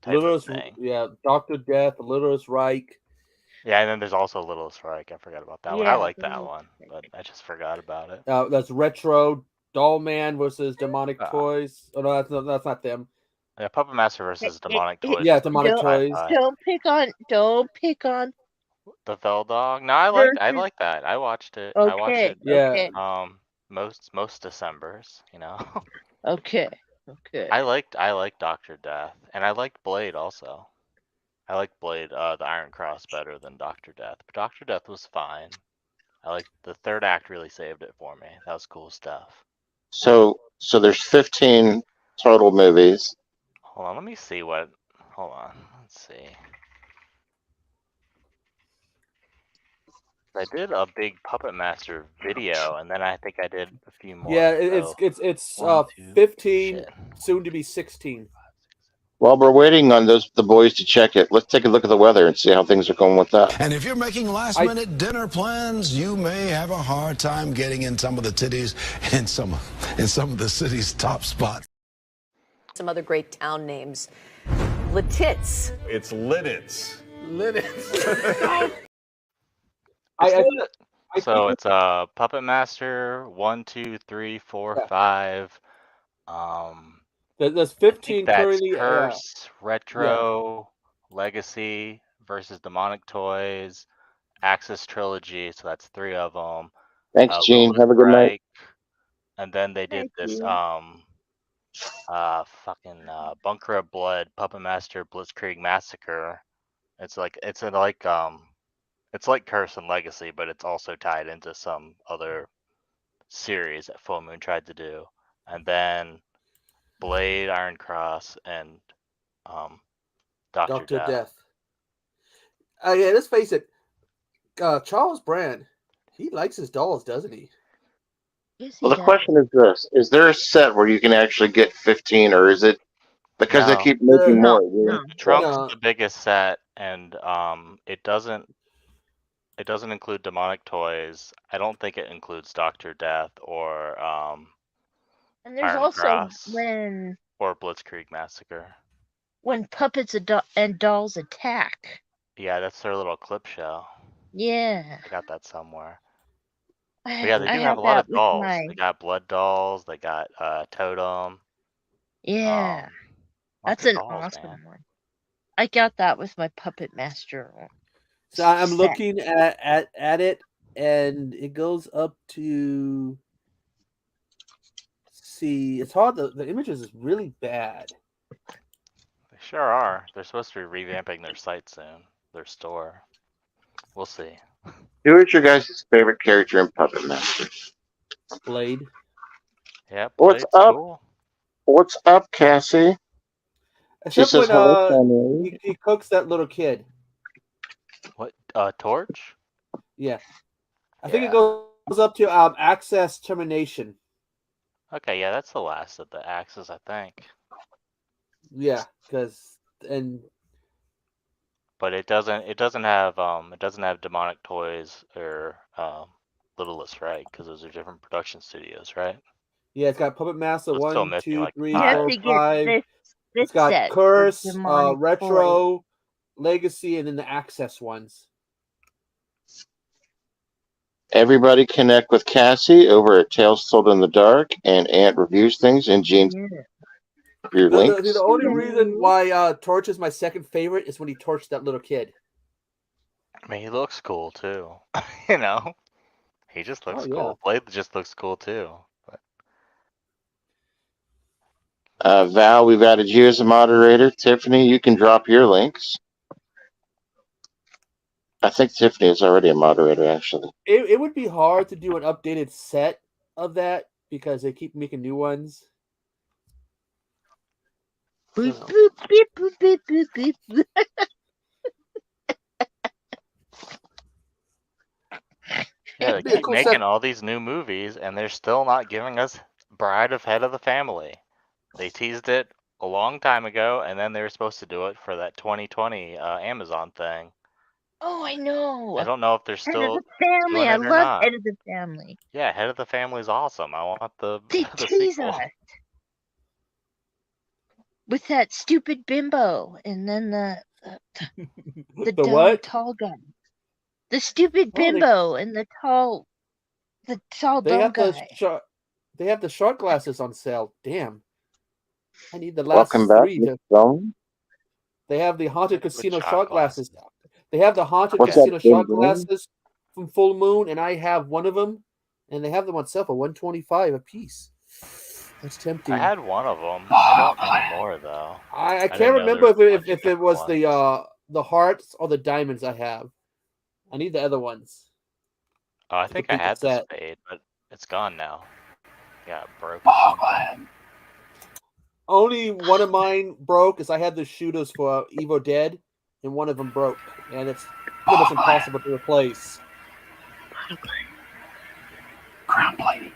type of thing. Yeah, Dr. Death, Littlest Reich. Yeah, and then there's also Littlest Reich. I forgot about that one. I like that one, but I just forgot about it. That's Retro, Doll Man versus Demonic Toys. Oh no, that's not them. Yeah, Puppet Master versus Demonic Toys. Yeah, Demonic Toys. Don't pick on the Fell Dog. No, I like that. I watched it. Okay. I watched it. Yeah. Most Decembers, Okay. I liked Dr. Death, and I liked Blade also. I liked Blade, the Iron Cross, better than Dr. Death, but Dr. Death was fine. I like the third act really saved it for me. That was cool stuff. So there's 15 total movies. Hold on, let me see what. Hold on, let's see. I did a big Puppet Master video, and then I think I did a few more. Yeah, it's 15, soon to be 16. Well, we're waiting on the boys to check it. Let's take a look at the weather and see how things are going with that. And if you're making last-minute dinner plans, you may have a hard time getting in some of the titties in some of the city's top spots. Some other great town names. Lititz. It's Lidditz. So it's Puppet Master 1, 2, 3, 4, 5. There's 15 currently. Curse, Retro, Legacy versus Demonic Toys, Axis Trilogy. So that's 3 of them. Thanks, Gene. Have a good night. And then they did this Bunker of Blood, Puppet Master Blitzkrieg Massacre. It's like Curse and Legacy, but it's also tied into some other series that Full Moon tried to do. And then Blade, Iron Cross, and Dr. Death. Yeah, let's face it. Charles Brand, he likes his dolls, doesn't he? Yes, Well, the question is this. Is there a set where you can actually get 15, or is it because they keep making more? Trunk's the biggest set, and it doesn't include Demonic Toys. I don't think it includes Dr. Death or and there's Iron also Cross when Blitzkrieg Massacre. When puppets and dolls attack. Yeah, that's their little clip show. Yeah. I got that somewhere. But yeah, they do have a lot of dolls. They got blood dolls. They got Totem. Yeah. That's an awesome one. I got that with my Puppet Master. So I'm looking at it, and it goes up to. See, it's hard. The images is really bad. They sure are. They're supposed to be revamping their site soon. Their store. We'll see. Who is your guys' favorite character in Puppet Master? Blade. Yeah, What's up? Cool. What's up, Cassie? Except she says hello. He cooks that little kid. What? Torch? Yeah. I think it goes up to access termination. Okay, yeah, that's the last of the axes, I think. Yeah, but it doesn't have Demonic Toys or Littlest, right? Because those are different production studios, right? Yeah, it's got Puppet Master 1, 2, 3, 4, 5. It's got Curse, Retro, Legacy, and then the Access ones. Everybody connect with Cassie over at Tales Told in the Dark, and Ant reviews things, and Gene your links. The only reason why Torch is my second favorite is when he torched that little kid. I mean, he looks cool too. He just looks cool. Blade just looks cool too. Val, we've added you as a moderator. Tiffany, you can drop your links. I think Tiffany is already a moderator, actually. It would be hard to do an updated set of that because they keep making new ones. Boop, boop, beep, boop, beep, boop, beep. Yeah, they keep making all these new movies, and they're still not giving us Bride of Head of the Family. They teased it a long time ago, and then they were supposed to do it for that 2020 Amazon thing. Oh, I know. I don't know if they're Head of still the Family. doing I it or love not. Head of the Family. Yeah, Head of the Family is awesome. I want the They the tease sequel. us with that stupid bimbo, and then the dumb what? tall guy. The stupid Oh, bimbo and the tall They dumb have guy. they have the short glasses on sale. Damn. I need the last Welcome back, 3 Mr. to. Bone. They have the haunted casino shot shot glasses. They have the haunted What's that, casino Ben shot Green? glasses from Full Moon, and I have one of them, and they have them on sale for $125 a piece. That's tempting. I had one of them. I don't anymore though. I didn't can't know there remember was a bunch if of it was different the hearts or the diamonds I have. I need the other ones. Oh, I to think I complete the had the set. spade, but it's gone now. Yeah, it broke. Only one of mine broke is I had the shooters for Evo Dead, and one of them broke, and it's pretty much impossible to replace. Crown plating.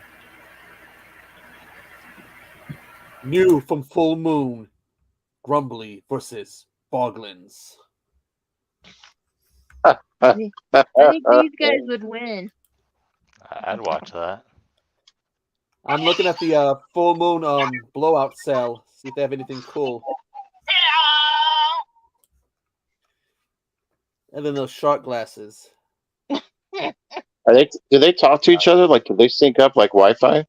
New from Full Moon, Grumbly versus Boglins. I think these guys would win. I'd watch that. I'm looking at the Full Moon blowout sale. See if they have anything cool. And then those shot glasses. Do they talk to each other? Like, do they sync up like Wi-Fi?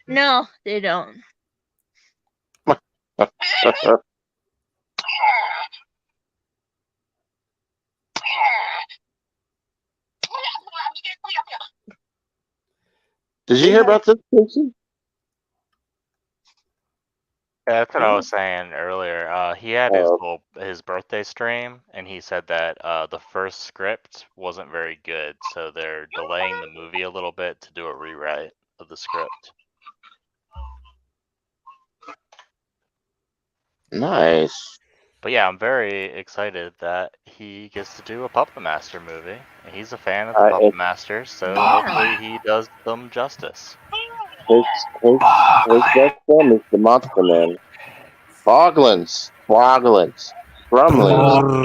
No, they don't. Did you hear about this, Casey? Yeah, that's what I was saying earlier. He had his birthday stream, and he said that the first script wasn't very good, so they're delaying the movie a little bit to do a rewrite of the script. Nice. But yeah, I'm very excited that he gets to do a Puppet Master movie. And he's a fan of the Puppet Masters, so hopefully he does them justice. His best friend is the Monster Man. Boglins. Grumlins. Boglins.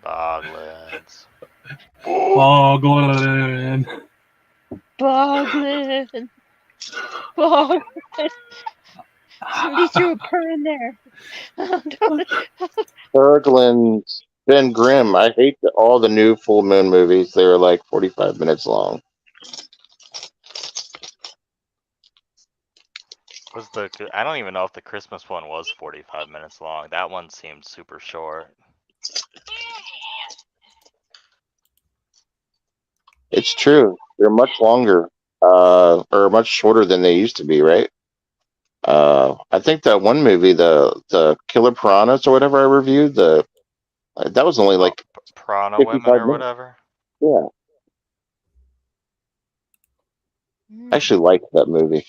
Boglin. Somebody threw a purr in there. Berglins. Ben Grimm. I hate all the new Full Moon movies. They were like 45 minutes long. I don't even know if the Christmas one was 45 minutes long. That one seemed super short. It's true. They're much longer, or much shorter than they used to be, right? I think that one movie, the Killer Piranhas or whatever I reviewed, that was only like Piranha Women or whatever. Yeah. I actually liked that movie.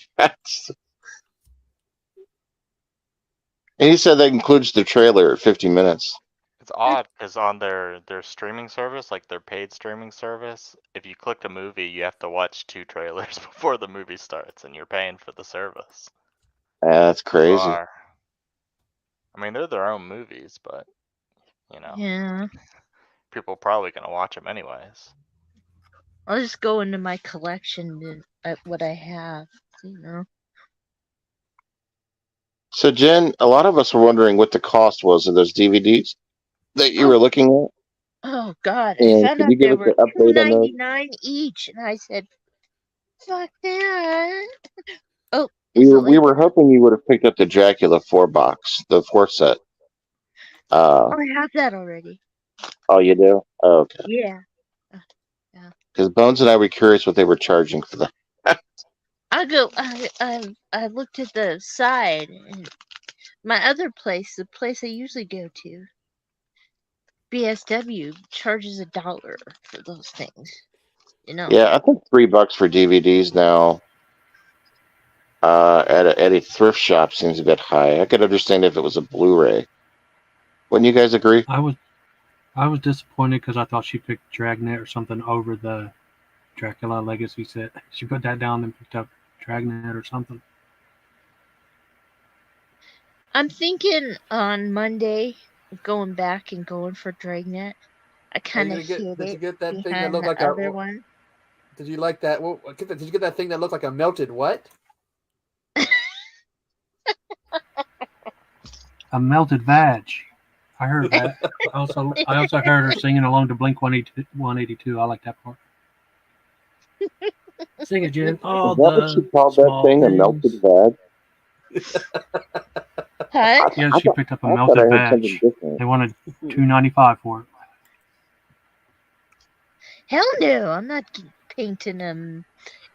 And he said that includes the trailer at 50 minutes. It's odd because on their streaming service, like their paid streaming service, if you click a movie, you have to watch 2 trailers before the movie starts, and you're paying for the service. Yeah, that's crazy. Bizarre. I mean, they're their own movies, but you know, yeah, people are probably gonna watch them anyways. I'll just go into my collection at what I have, you know. So, Jen, a lot of us were wondering what the cost was of those DVDs that you were looking at. Oh God! And I found out they were $2.99 each, and I said, "Fuck that!" Oh, we were hoping you would have picked up the Dracula 4-box, the 4-set. I have that already. Oh, you do? Oh, okay. Yeah. Because Bones and I were curious what they were charging for that. I looked at the side, and my other place, the place I usually go to, BSW charges $1 for those things. You know. Yeah, I think $3 for DVDs now at a thrift shop seems a bit high. I could understand if it was a Blu-ray. Wouldn't you guys agree? I was disappointed because I thought she picked Dragnet or something over the Dracula Legacy set. She put that down and picked up Dragnet or something. I'm thinking on Monday of going back and going for Dragnet. I kind of hid Did you it get that thing that behind looked the like other one. Did you like that? Did you get that thing that looked like a melted what? A melted vag. I heard that. I also heard her singing along to Blink 182. I like that part. Sing it, Jen. All Is that what she the called that small thing? A things. melted vag? Huh? Yeah, she picked up a I thought I melted heard vag. something different. They wanted $2.95 for it. Hell no! I'm not painting a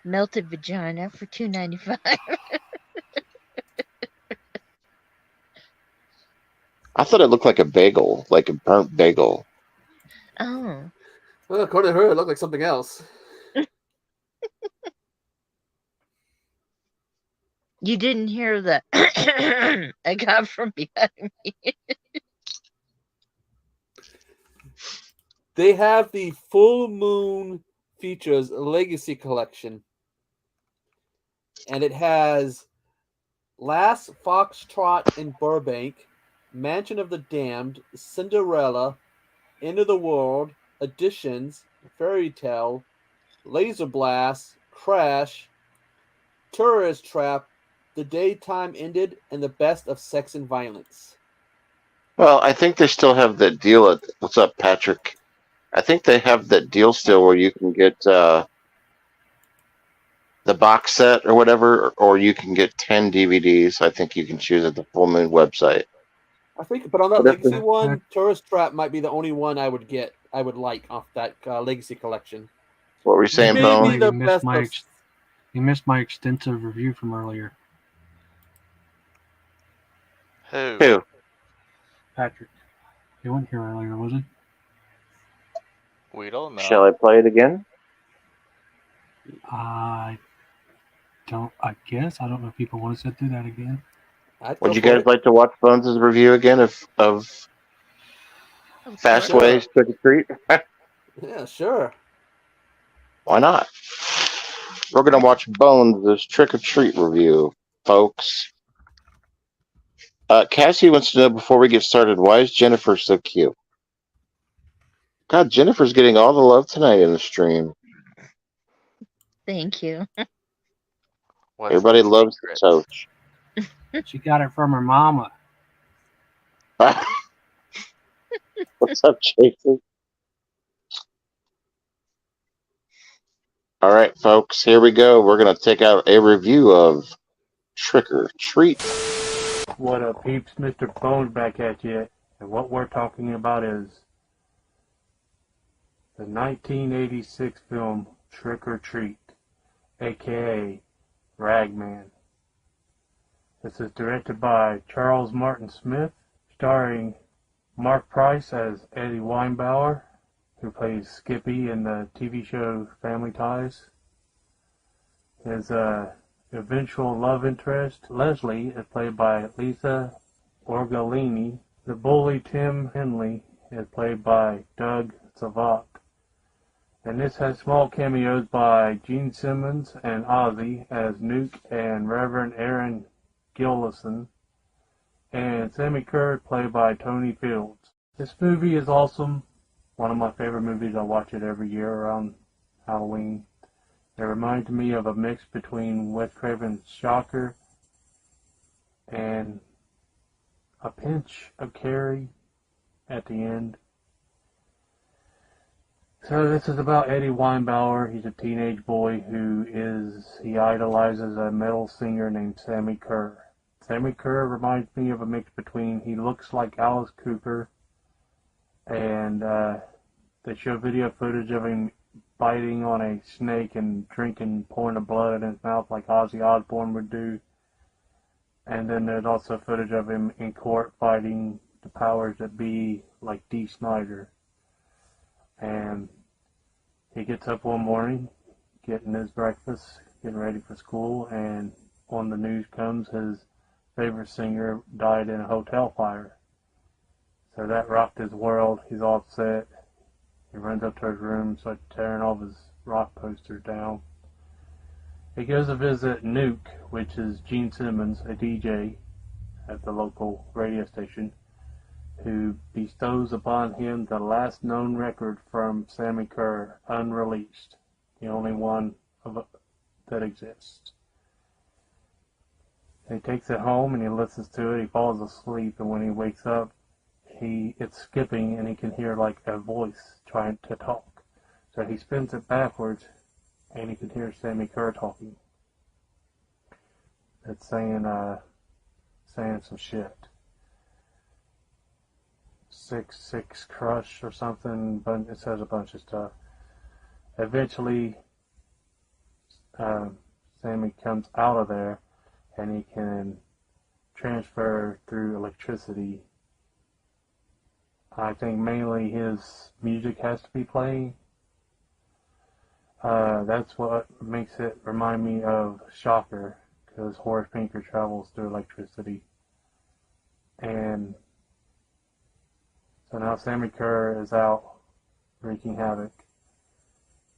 melted vagina for $2.95. I thought it looked like a bagel, like a burnt bagel. Oh. Well, according to her, it looked like something else. You didn't hear the I got from behind me. They have the Full Moon Features Legacy Collection. And it has Last Foxtrot in Burbank, Mansion of the Damned, Cinderella, End of the World, Editions, Fairy Tale, Laser Blast, Crash, Tourist Trap, The Daytime Ended, and the Best of Sex and Violence. Well, I think they still have that deal at what's up, Patrick? I think they have that deal still where you can get the box set or whatever, or you can get 10 DVDs. I think you can choose at the Full Moon website. I think, but on that But if Legacy the- one, Tourist Trap might be the only one I would like off that Legacy collection. What were you saying, Maybe Bone? the best of... You missed my extensive review from earlier. Who? Patrick. He wasn't here earlier, was he? We don't know. Shall I play it again? I guess. I don't know if people want to sit through that again. Would you guys like to watch Bones' review again of Fastway's Trick or Treat? Yeah, sure. Why not? We're going to watch Bones' Trick or Treat review, folks. Cassie wants to know before we get started, why is Jennifer so cute? God, Jennifer's getting all the love tonight in the stream. Thank you. Everybody loves the Toach. She got it from her mama. What's up, Jason? All right, folks, here we go. We're going to take out a review of Trick or Treat. What up, peeps? Mr. Bones back at you. And what we're talking about is the 1986 film Trick or Treat, aka Ragman. This is directed by Charles Martin Smith, starring Mark Price as Eddie Weinbauer, who plays Skippy in the TV show Family Ties. His eventual love interest, Leslie, is played by Lisa Orgolini. The bully, Tim Henley, is played by Doug Savak. And this has small cameos by Gene Simmons and Ozzy as Nuke and Reverend Aaron Gillison, and Sammy Kerr played by Tony Fields. This movie is awesome. One of my favorite movies. I watch it every year around Halloween. It reminds me of a mix between Wes Craven's Shocker and a pinch of Carrie at the end. So this is about Eddie Weinbauer. He's a teenage boy he idolizes a metal singer named Sammy Kerr. Sammy Kerr reminds me of a mix between, he looks like Alice Cooper, and they show video footage of him biting on a snake and pouring the blood in his mouth like Ozzy Osbourne would do. And then there's also footage of him in court fighting the powers that be like Dee Snider. And he gets up one morning, getting his breakfast, getting ready for school, and on the news comes his favorite singer died in a hotel fire. So that rocked his world. He's all upset. He runs up to his room, starts tearing all of his rock posters down. He goes to visit Nuke, which is Gene Simmons, a DJ at the local radio station, who bestows upon him the last known record from Sammy Kerr, unreleased, the only one that exists. He takes it home and he listens to it. He falls asleep, and when he wakes up, it's skipping, and he can hear like a voice trying to talk. So he spins it backwards, and he can hear Sammy Kerr talking. It's saying some shit. 6-6 crush or something, but it says a bunch of stuff. Eventually, Sammy comes out of there, and he can transfer through electricity. I think mainly his music has to be playing. That's what makes it remind me of Shocker, because Horace Pinker travels through electricity. And so now Sammy Kerr is out wreaking havoc.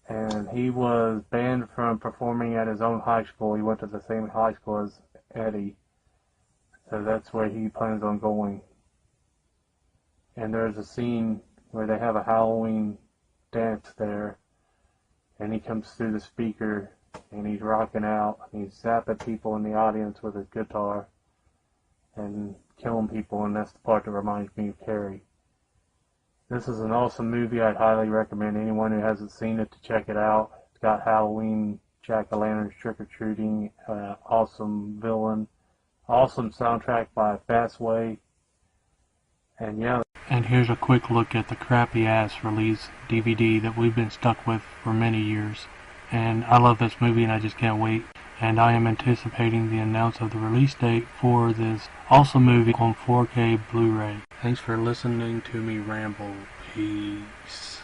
And he was banned from performing at his own high school. He went to the same high school as Eddie. So that's where he plans on going. And there's a scene where they have a Halloween dance there. And he comes through the speaker and he's rocking out. And he's zapping people in the audience with his guitar and killing people. And that's the part that reminds me of Carrie. This is an awesome movie. I'd highly recommend anyone who hasn't seen it to check it out. It's got Halloween, jack-o'-lanterns, trick-or-treating, awesome villain, awesome soundtrack by Fastway. And yeah. And here's a quick look at the crappy-ass release DVD that we've been stuck with for many years. And I love this movie and I just can't wait. And I am anticipating the announcement of the release date for this awesome movie on 4K Blu-ray. Thanks for listening to me ramble. Peace.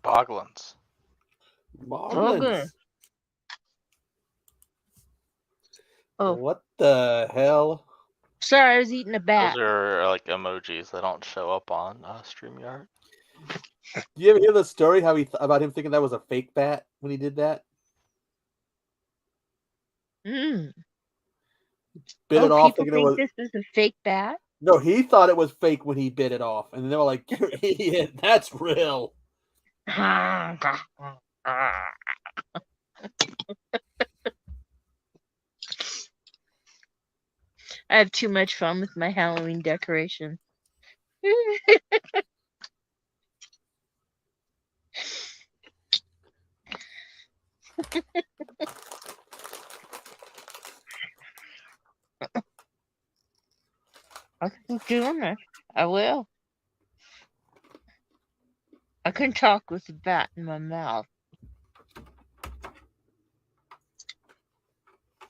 Boglins. Boglins. Oh. What the hell? Sorry, I was eating a bat. Those are like emojis that don't show up on StreamYard. Do you ever hear the story how about him thinking that was a fake bat when he did that? Mm. Bit it off. People think this is a fake bat? No, he thought it was fake when he bit it off, and they were like, "You're an idiot. That's real." I have too much fun with my Halloween decoration. I'll keep doing it. I will. I can talk with a bat in my mouth.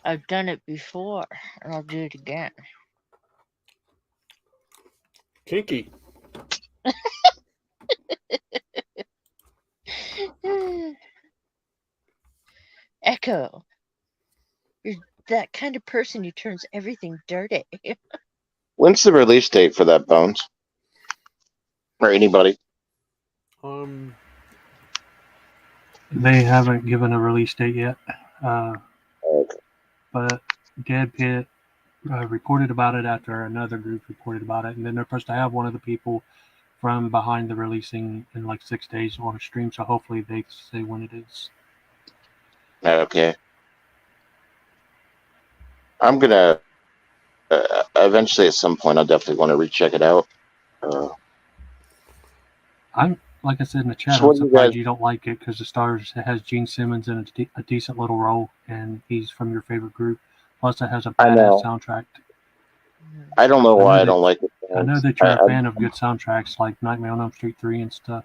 I've done it before, and I'll do it again. Kinky. Echo. You're that kind of person who turns everything dirty. When's the release date for that, Bones? Or anybody? They haven't given a release date yet. Okay. But Dead Pit reported about it after another group reported about it, and then they're supposed to have one of the people from behind the releasing in like 6 days on a stream, so hopefully they say when it is. Okay. I'm gonna eventually at some point I'll definitely want to recheck it out. I'm like I said in the chat, So I'm surprised you don't like it because the stars it has Gene Simmons in a decent little role, and he's from your favorite group. Plus, it has a badass soundtrack. I don't know why I don't like it. I know that you're a fan of good soundtracks like Nightmare on Elm Street 3 and stuff.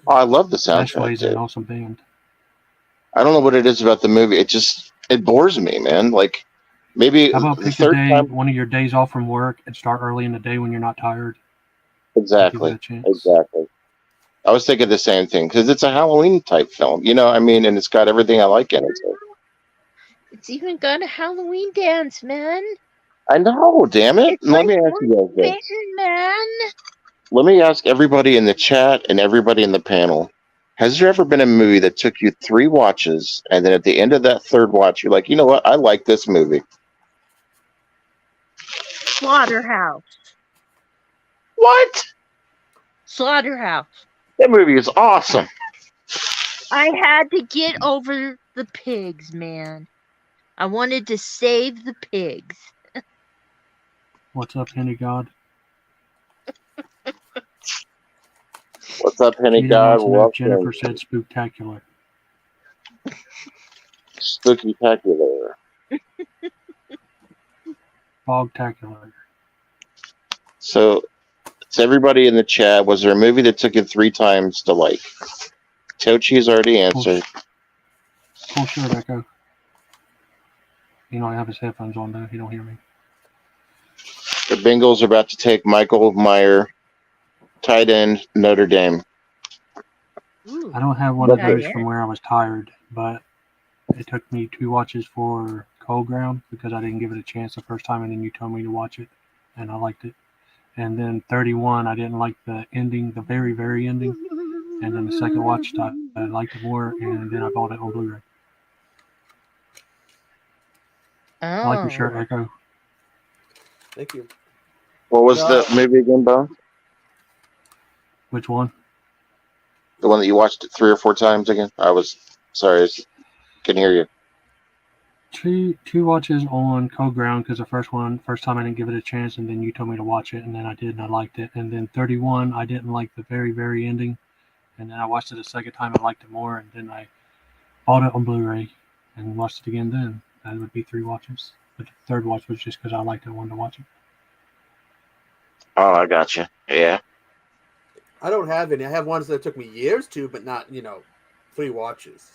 Oh, I love the soundtrack. Fastway's an awesome band. I don't know what it is about the movie. It bores me, man. Like maybe How about the pick a third day, time. one of your days off from work, and start early in the day when you're not tired? Give it a Exactly. chance. Exactly. I was thinking the same thing because it's a Halloween type film, you know. I mean, and it's got everything I like in it. So. It's even got a Halloween dance, man. I know, damn it. It's And let like me ask you guys this. fitting, man. Let me ask everybody in the chat and everybody in the panel. Has there ever been a movie that took you 3 watches, and then at the end of that third watch, you're like, you know what? I like this movie. Slaughterhouse. What? Slaughterhouse. That movie is awesome. I had to get over the pigs, man. I wanted to save the pigs. What's up, Henny God? What's up, Henny Cheetah God? wants to know if Welcome. Jennifer said spooktacular. Spooky-tacular. Fogtacular. So, it's everybody in the chat. Was there a movie that took you 3 times to like? Tochi's already answered. Full shirt, Echo. You know I have his headphones on though. He don't hear me. The Bengals are about to take Michael Meyer, tight end, Notre Dame. Ooh, I don't have one of those from where I was tired, but it took me 2 watches for Cold Ground because I didn't give it a chance the first time, and then you told me to watch it, and I liked it. And then 31, I didn't like the ending, the very, very ending. And then the second watch, I liked it more, and then I bought it on Blu-ray. I like your shirt, Echo. Thank you. What was the movie again, Bo? Which one? The one that you watched 3 or 4 times again? I was sorry, I couldn't hear you. Two watches on Cold Ground because the first time I didn't give it a chance, and then you told me to watch it, and then I did, and I liked it. And then 31, I didn't like the very, very ending, and then I watched it a second time, I liked it more, and then I bought it on Blu-ray and watched it again. Then that would be 3 watches. But the third watch was just because I liked it, wanted to watch it. Oh, I got you. Yeah. I don't have any. I have ones that took me years to, but not 3 watches.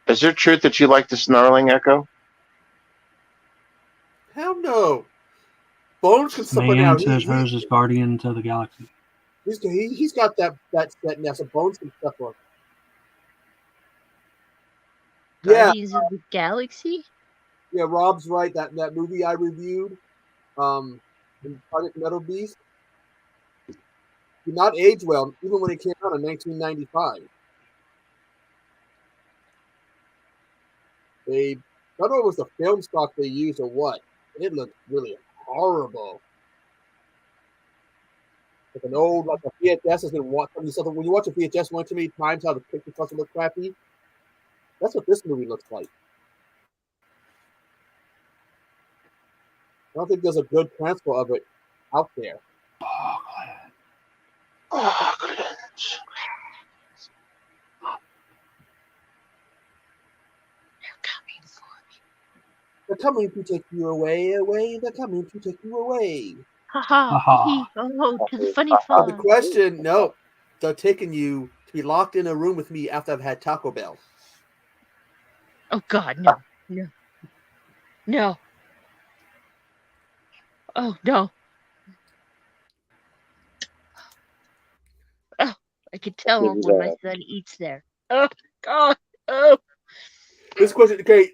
Oh, Is there truth that you like the snarling Echo? Hell no. Bones can suffer Mayan now. says hers is Guardians of the Galaxy. He's got that set now, so Bones can suffer. Guardians of the Galaxy? Yeah, Rob's right. That movie I reviewed, in Project Metal Beast, did not age well, even when it came out in 1995. I don't know if it was the film stock they used or what. It looked really horrible. Like an old, like a VHS has been watching something. When you watch a VHS one too many times, how the picture starts to look crappy. That's what this movie looks like. I don't think there's a good transfer of it out there. They're coming to take you away. They're coming to take you away. Ha to the funny fun. The question, no, they're taking you to be locked in a room with me after I've had Taco Bell. Oh God, no. Oh no. Oh, I could tell when my son eats there. Oh God. Oh. This question, okay.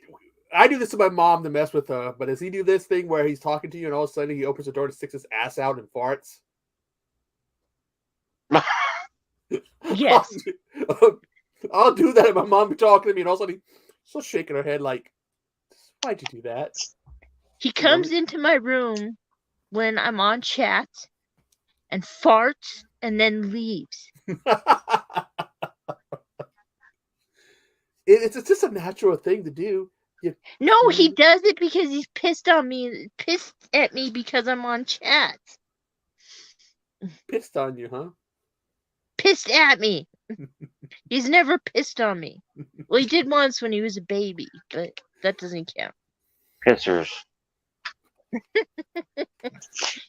I do this to my mom to mess with her, but does he do this thing where he's talking to you and all of a sudden he opens the door and sticks his ass out and farts? Yes. I'll do that if my mom be talking to me and all of a sudden she's shaking her head like, why'd you do that? He comes into my room when I'm on chat and farts and then leaves. It's just a natural thing to do. No, he does it because he's pissed at me because I'm on chat. Pissed on you, huh? Pissed at me. He's never pissed on me. Well, he did once when he was a baby, but that doesn't count. Pissers.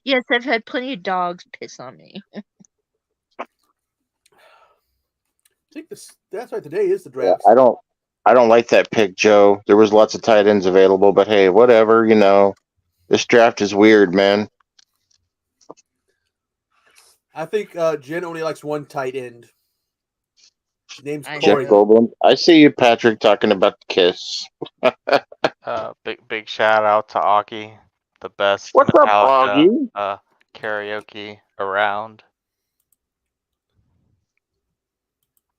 Yes, I've had plenty of dogs piss on me. I think that's right. Today is the draft. Yeah, I don't like that pick, Joe. There was lots of tight ends available, but hey, whatever. This draft is weird, man. I think Jen only likes one tight end. His name's Jeff Corey. Goldblum. I see you, Patrick, talking about the Kiss. Big shout out to Augie, the best What's up, Metallica Augie? karaoke around.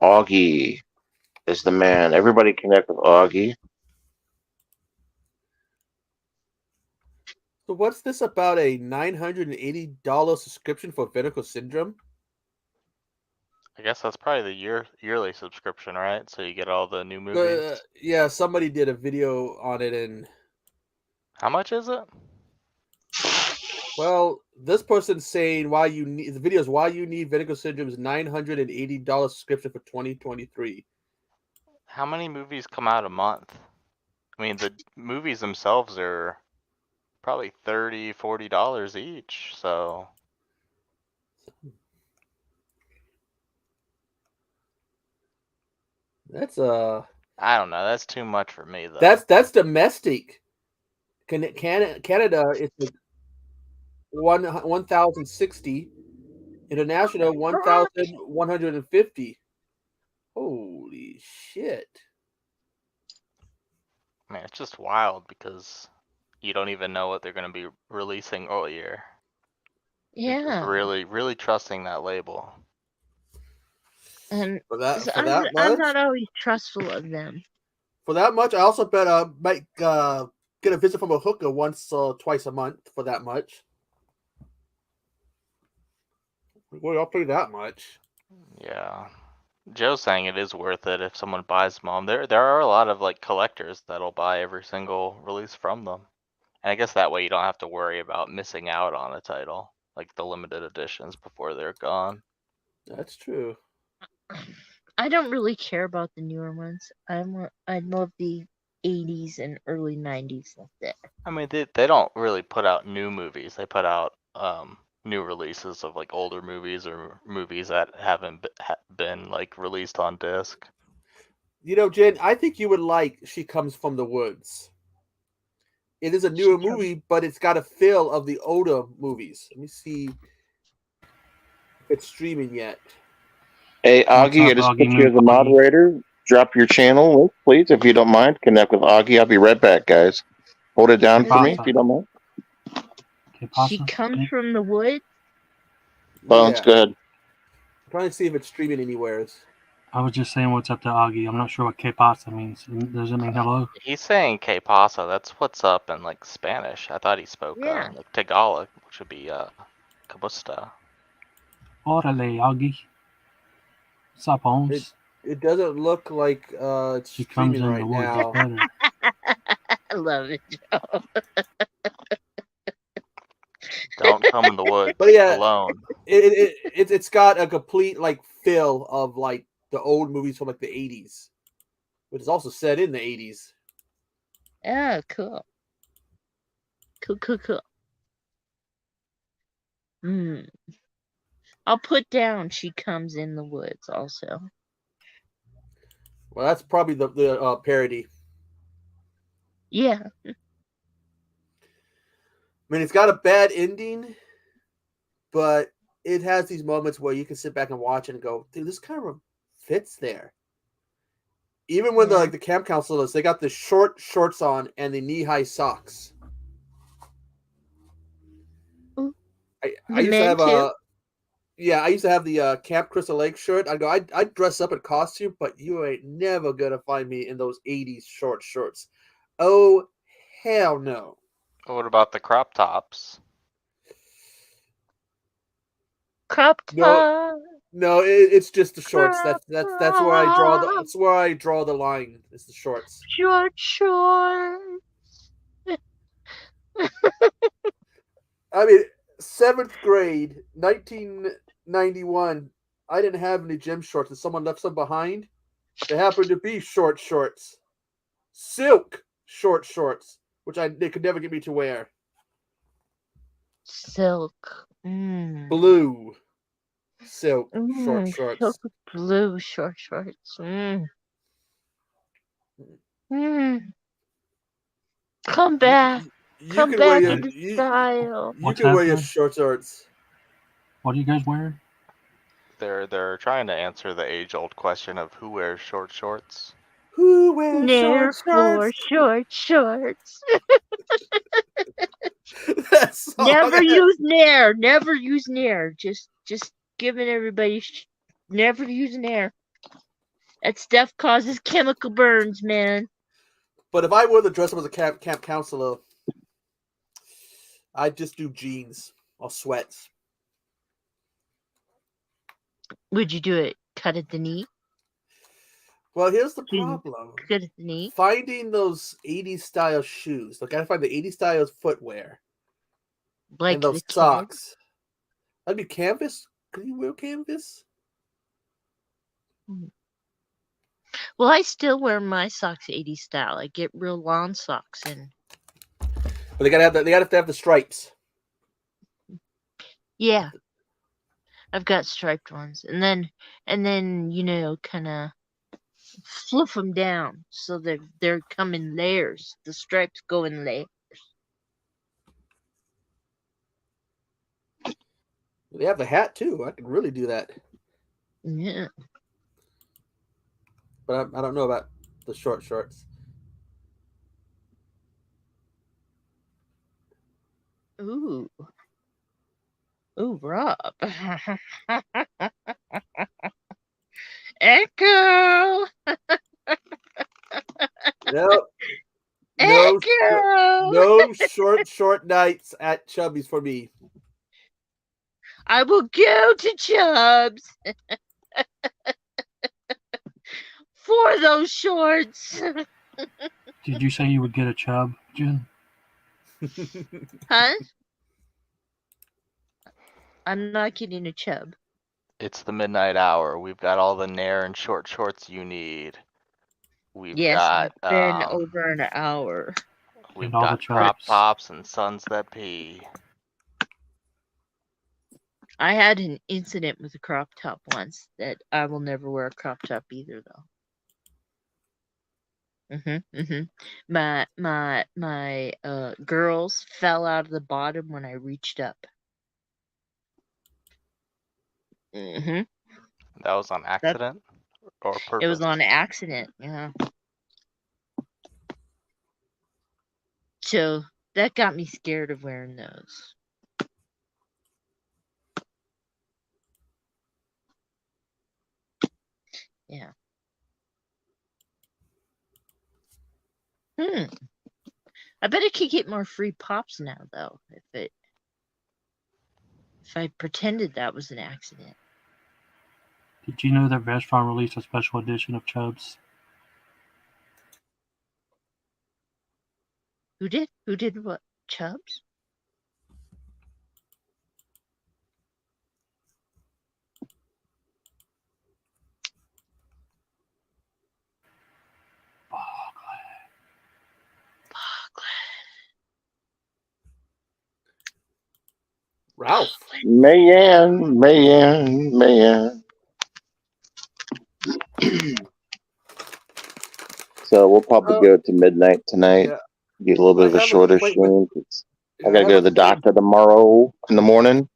Augie is the man. Everybody connect with Augie. So what's this about a $980 subscription for Vertical Syndrome? I guess that's probably the yearly subscription, right? So you get all the new movies. Yeah, somebody did a video on it, and how much is it? Well, this person's saying why you need the video is why you need Vertigo Syndrome's $980 subscription for 2023. How many movies come out a month? I mean, the movies themselves are probably $30-$40 each, so That's I don't know. That's too much for me, though. That's domestic. Canada it's 1,060. International 1,150. Holy shit! Man, it's just wild because you don't even know what they're going to be releasing all year. Yeah. Just really, really trusting that label. And for that I'm much, not always trustful of them. For that much, I also bet might get a visit from a hooker once or twice a month for that much. Well, I'll pay that much. Yeah. Joe's saying it is worth it if someone buys them. There are a lot of like collectors that'll buy every single release from them. And I guess that way you don't have to worry about missing out on a title, like the limited editions before they're gone. That's true. I don't really care about the newer ones. I love the 80s and early 90s like that. I mean, they don't really put out new movies. They put out new releases of like older movies or movies that haven't been like released on disc. Jen, I think you would like She Comes from the Woods. It is a newer movie, but it's got a feel of the older movies. Let me see if it's streaming yet. Hey, Augie, I just put you as a moderator. Drop your channel link, please, if you don't mind. Connect with Augie. I'll be right back, guys. Hold it down for me, if you don't mind. She Comes from the Woods? Bones, go ahead. I'm trying to see if it's streaming anywhere. I was just saying what's up to Augie. I'm not sure what que pasa means. Does it mean hello? He's saying que pasa. That's what's up in like Spanish. I thought he spoke like Tagalog, which would be kamusta. Orale, Augie. What's up, Holmes? It doesn't look like it's streaming right now. I love it, Joe. Don't come in the woods alone. It's got a complete like feel of like the old movies from like the 80s, which is also set in the 80s. Oh, cool. Cool. I'll put down She Comes in the Woods also. Well, that's probably the parody. Yeah. I mean, it's got a bad ending, but it has these moments where you can sit back and watch it and go, dude, this kind of fits there. Even when the camp counselors, they got the short shorts on and the knee-high socks. I used to have I used to have the Camp Crystal Lake shirt. I'd dress up in costume, but you ain't never gonna find me in those 80s short shorts. Oh, hell no. What about the crop tops? Crop top. No, it's just the shorts. That's where I draw the line. It's the shorts. Short shorts. I mean, 7th grade, 1991. I didn't have any gym shorts, and someone left some behind. They happened to be short shorts, silk short shorts, which they could never get me to wear. Silk. Blue. Silk short shorts. Silk blue short shorts. Come back. You Come can wear back your into style. you What's can wear your happening? shorts. What are you guys wearing? They're trying to answer the age-old question of who wears short shorts. Who wears Nair short for shorts? shorts. That song. Never use Nair. Never use Nair. Just giving everybody. Never use Nair. That stuff causes chemical burns, man. But if I were to dress up as a camp counselor, I'd just do jeans or sweats. Would you do it? Cut at the knee? Well, here's the problem. Cut at the knee? Finding those 80s style shoes. Like, I gotta find the 80s style footwear. Like and those the socks. That'd be canvas? Could you wear canvas? Well, I still wear my socks 80s style. I get real long socks in. But they gotta have the stripes. Yeah. I've got striped ones. And then kind of fluff them down so they're come in layers. The stripes go in layers. They have the hat too. I can really do that. Yeah. But I don't know about the short shorts. Ooh. Ooh, Rob. Echo. No. Echo. No short nights at Chubby's for me. I will go to Chubb's for those shorts. Did you say you would get a chub, Jen? Huh? I'm not getting a chub. It's the midnight hour. We've got all the Nair and short shorts you need. We've got It's been over an hour. We've all got the crop chubs. tops and sons that pee. I had an incident with a crop top once that I will never wear a crop top either, though. My girls fell out of the bottom when I reached up. That was on accident or purpose? It was on accident, yeah. So that got me scared of wearing those. Yeah. I bet I could get more free pops now, though, if I pretended that was an accident. Did you know that Vestron released a special edition of Chubs? Who did? Who did what? Chubs? Ralph. Mayan. So we'll probably go to midnight tonight. Yeah. Get a little bit of a shorter stream. I gotta go to the doctor tomorrow in the morning.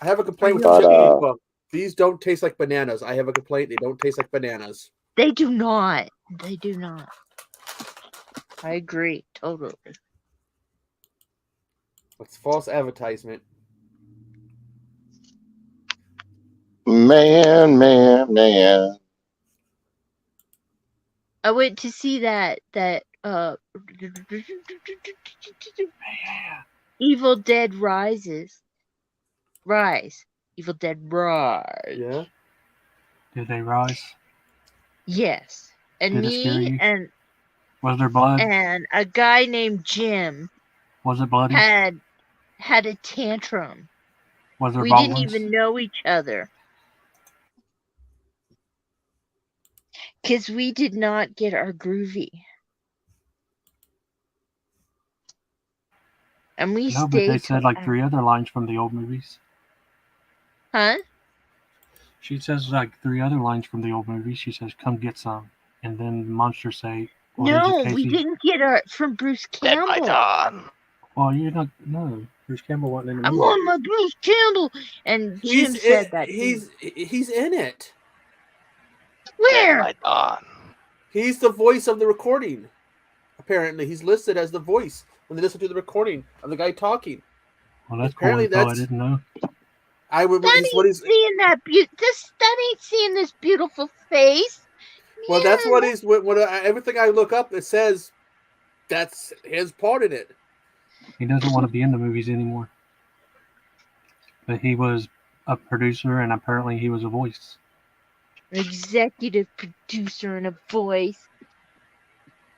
I have a complaint with the chip people. These don't taste like bananas. I have a complaint. They don't taste like bananas. They do not. They do not. I agree. Totally. It's false advertisement. Man. I went to see that Evil Dead Rise. Evil Dead Rise. Yeah. Did they rise? Yes. And Did it scare me you? and Was there blood? and a guy named Jim Was it bloody? had a tantrum. Was there We bald didn't ones? even know each other. Because we did not get our groovy. And we No, but stayed they said till like 3 other lines from the old movies. Huh? She says like 3 other lines from the old movies. She says, "Come get some," and then the monsters say, No, we didn't get our from Bruce Dead by Campbell. Dawn. Well, you're not. No, Bruce Campbell wasn't in the I movie. want my Bruce Campbell, and Jim said that. He's in it. Where? Dead by Dawn. He's the voice of the recording. Apparently, he's listed as the voice when they listen to the recording of the guy talking. Well, that's Apparently, cool. I didn't know. I would. That ain't seeing that that ain't seeing this beautiful face. Well, that's what he's. When everything I look up, it says that's his part in it. He doesn't want to be in the movies anymore. But he was a producer, and apparently he was a voice. Executive producer and a voice.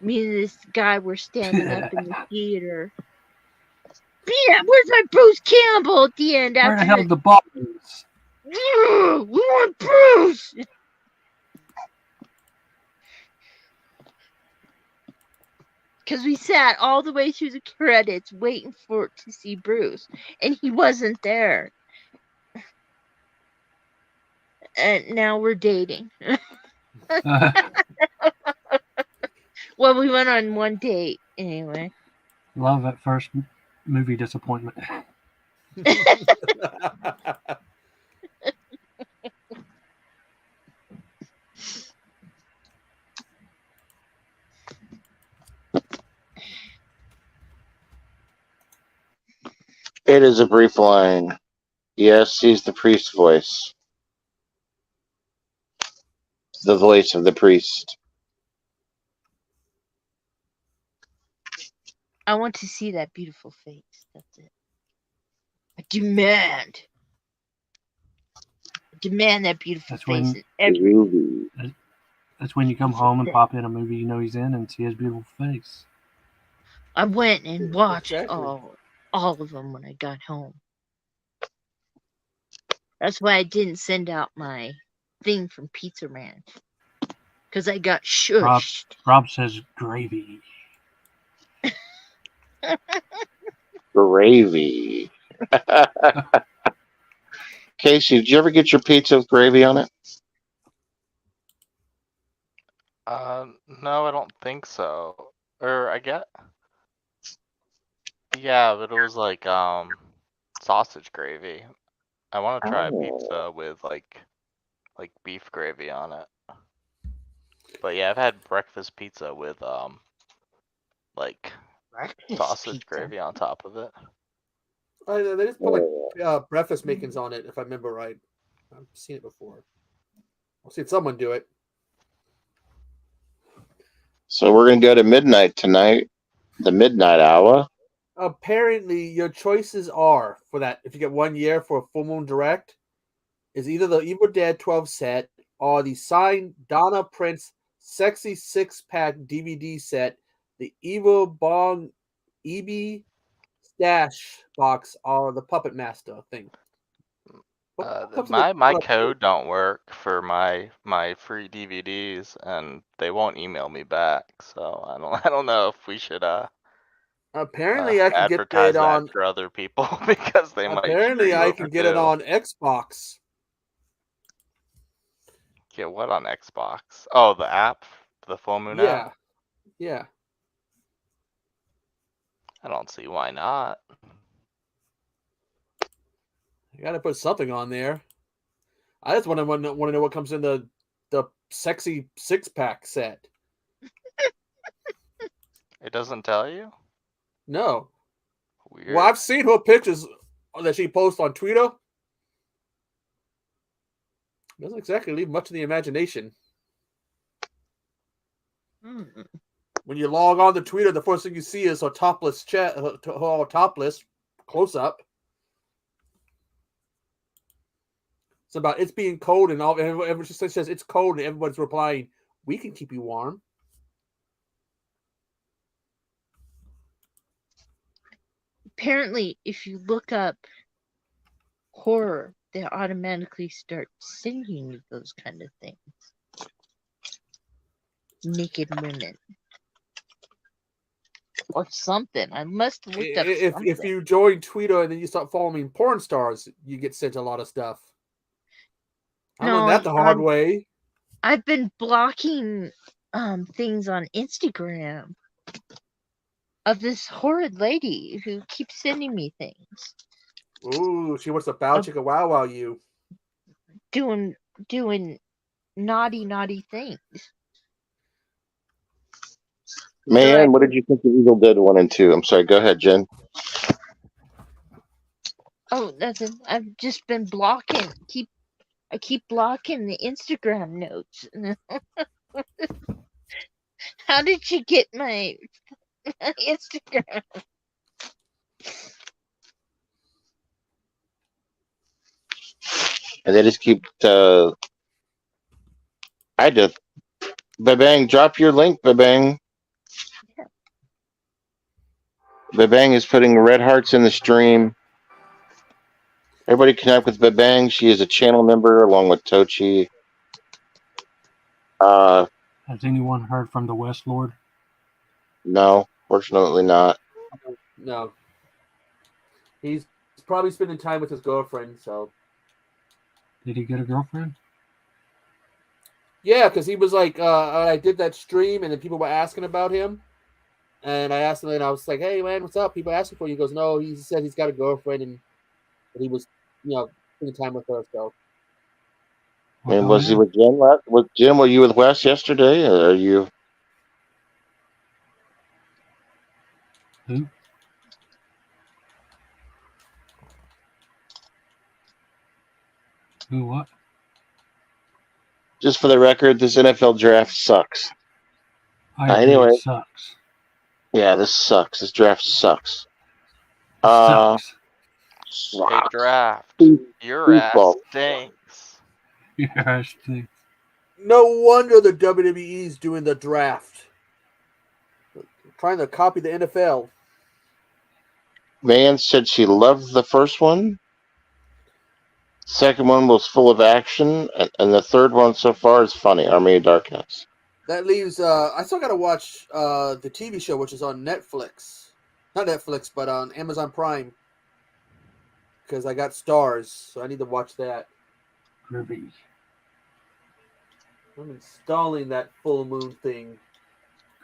Me and this guy were standing up in the theater. Yeah, where's my Bruce Campbell at the end? Where the hell the bottles? We want Bruce! Because we sat all the way through the credits waiting to see Bruce, and he wasn't there. And now we're dating. Well, we went on one date anyway. Love at first movie disappointment. It is a brief line. Yes, he's the priest voice. The voice of the priest. I want to see that beautiful face. That's it. I demand. That beautiful face. That's when you come home and pop in a movie you know he's in and see his beautiful face. I went and watched all of them when I got home. That's why I didn't send out my thing from Pizza Ranch. Because I got shushed. Rob says gravy. Gravy. Casey, did you ever get your pizza with gravy on it? No, I don't think so. Or I get. Yeah, but it was like sausage gravy. I want to try a pizza with like beef gravy on it. But yeah, I've had breakfast pizza with like sausage gravy on top of it. They just put like breakfast makings on it, if I remember right. I've seen it before. I've seen someone do it. So we're going to go to midnight tonight, the midnight hour. Apparently, your choices are for that. If you get 1 year for a Full Moon Direct, is either the Evil Dead 12 set or the signed Donna Prince Sexy 6-pack DVD set, the Evil Bong EB Stash box, or the Puppet Master thing. My code don't work for my free DVDs, and they won't email me back. So I don't know if we should apparently I can get advertise it on that for other people because they might. Apparently I can get it on Xbox. Get what on Xbox? Oh, the app, the Full Moon app. Yeah. I don't see why not. You got to put something on there. I just want to know what comes in the sexy 6-pack set. It doesn't tell you? No. Weird. Well, I've seen her pictures that she posts on Twitter. Doesn't exactly leave much of the imagination. When you log on to Twitter, the first thing you see is her topless her topless close up. It's about it's being cold and all. And she says it's cold, and everyone's replying, "We can keep you warm." Apparently, if you look up horror, they automatically start sending you those kind of things. Naked women. Or something. I must look up something. If you join Twitter and then you start following porn stars, you get sent a lot of stuff. I learned that the hard way. I've been blocking things on Instagram of this horrid lady who keeps sending me things. Ooh, she wants to bow chicka wow wow you. Doing naughty things. Man, what did you think of Evil Dead 1 and 2? I'm sorry, go ahead, Jen. Oh, nothing. I've just been blocking. I keep blocking the Instagram notes. How did you get my Instagram? And they just keep. I just. Babang, drop your link, Babang. Yeah. Babang is putting red hearts in the stream. Everybody connect with Babang. She is a channel member along with Tochi. Has anyone heard from the West Lord? No, fortunately not. No. He's probably spending time with his girlfriend, so. Did he get a girlfriend? Yeah, because he was like, I did that stream, and then people were asking about him. And I asked him, and I was like, hey, man, what's up? People asking for you. He goes, no, he said he's got a girlfriend, and he was, spending time with her, so. And was he with Jen? With Jim, were you with Wes yesterday, or are you? Who? Who what? Just for the record, this NFL draft sucks. Anyway, it sucks. Yeah, this sucks. This draft sucks. Sucks. Hey, draft. Your ass stinks. Your ass stinks. No wonder the WWE is doing the draft. Trying to copy the NFL. Van said she loved the first one. Second one was full of action, and the third one so far is funny. Army of Darkness. That leaves. I still got to watch the TV show, which is on Netflix. Not Netflix, but on Amazon Prime. Because I got Stars, so I need to watch that. Groovy. I'm installing that full moon thing.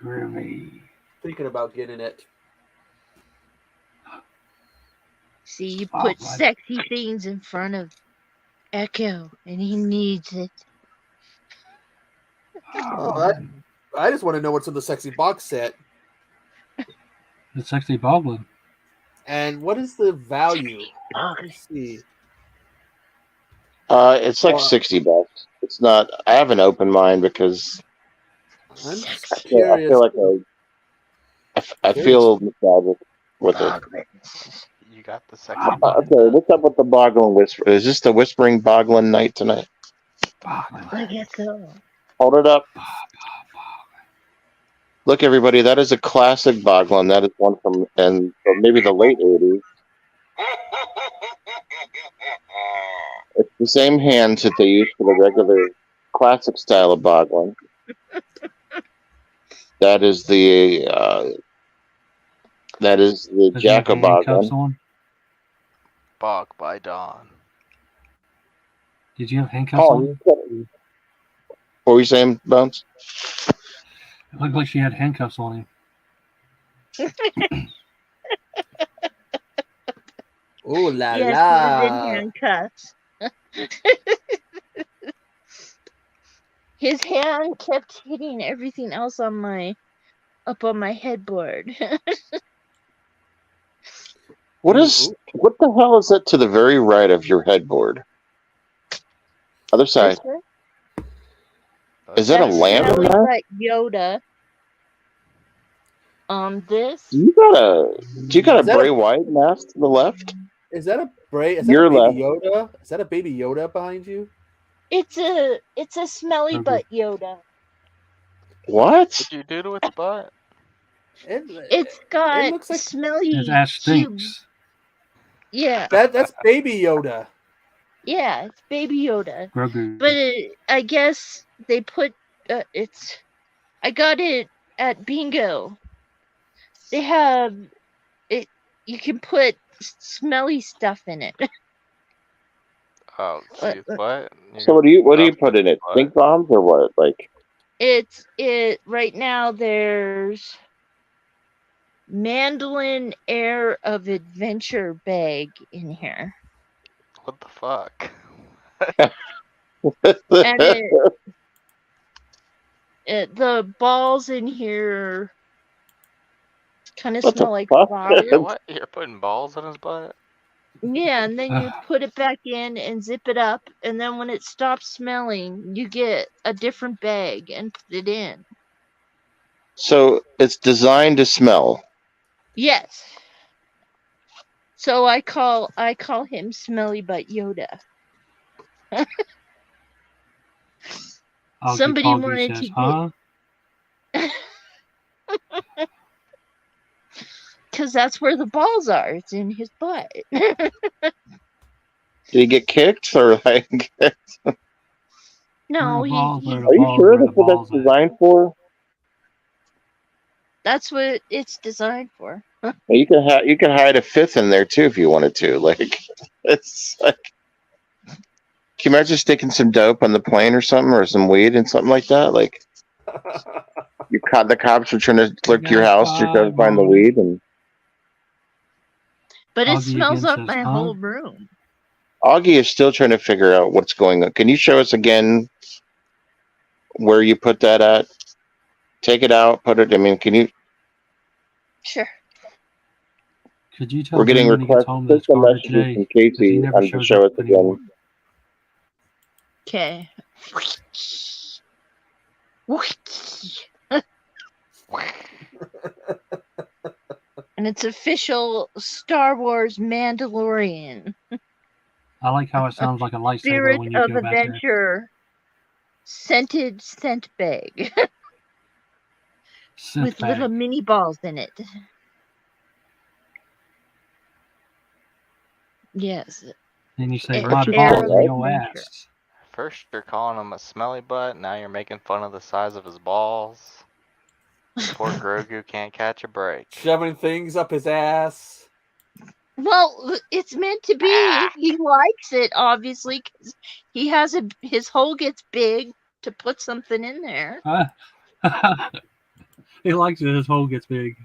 Groovy. Thinking about getting it. See, you put sexy things in front of Echo, and he needs it. I just want to know what's in the sexy box set. The sexy boggling. And what is the value? Let me see. It's like $60. It's not. I have an open mind because I'm I feel like I feel nostalgic with it. You got the sexy. Okay, what's up with the Boglin Whisper? Is this the Whispering Boglin night tonight? I guess so. Hold it up. Look, everybody, that is a classic Boglin. That is one from maybe the late 80s. It's the same hands that they use for the regular classic style of Boglin. That is the Jack of Boglin. Bog by Dawn. Did you have handcuffs on? What were you saying, Bones? It looked like she had handcuffs on him. Oh la yes, la! He was in handcuffs. His hand kept hitting everything else up on my headboard. What the hell is that to the very right of your headboard? Other side. Is that a lamp? Like Yoda. This. Do you got a Bray Wyatt mask to the left? Is that a Bray? Is that Your a baby left. Yoda? Is that a baby Yoda behind you? It's a smelly butt Yoda. What? What'd you do to its butt? It's got it looks like smelly his ass stinks. Yeah. That's baby Yoda. Yeah, it's baby Yoda. Grogu. But I guess they put I got it at Bingo. They have it. You can put smelly stuff in it. Oh, geez, what? So what do you put in it? Stink bombs or what? Like Right now there's Mandolin Air of Adventure bag in here. What the fuck? And the balls in here kind of smell like flowers. What? You're putting balls in his butt? Yeah, and then you put it back in and zip it up, and then when it stops smelling, you get a different bag and put it in. So it's designed to smell. Yes. So I call him Smelly Butt Yoda. Somebody wanted says, to get. Because that's where the balls are. It's in his butt. Did he get kicked or like? No, Are you sure that's what that's designed for? That's what it's designed for. You can hide a fifth in there too if you wanted to. Like, it's like, can you imagine sticking some dope on the plane or something, or some weed and something like that? Like, you caught the cops are trying to clerk your house, you're trying to find the weed, and but it smells up my whole room. Augie is still trying to figure out what's going on. Can you show us again where you put that at? Take it out, put it. I mean, can you? Sure. Could you tell We're getting when he gets requests, home that it's some garbage messages day? from 'Cause he Casey never on to shows show us up anymore. again. Okay. And it's official Star Wars Mandalorian. I like how it sounds like a lightsaber Spirit when you of go back there. Adventure scented scent bag. Scent With bag. little mini balls in it. Yes. Then you say, Air my of balls in your Adventure. ass. First you're calling him a smelly butt, now you're making fun of the size of his balls. Poor Grogu can't catch a break. Shoving things up his ass. Well, it's meant to be. He likes it, obviously, because he has his hole gets big to put something in there. He likes it. His hole gets big.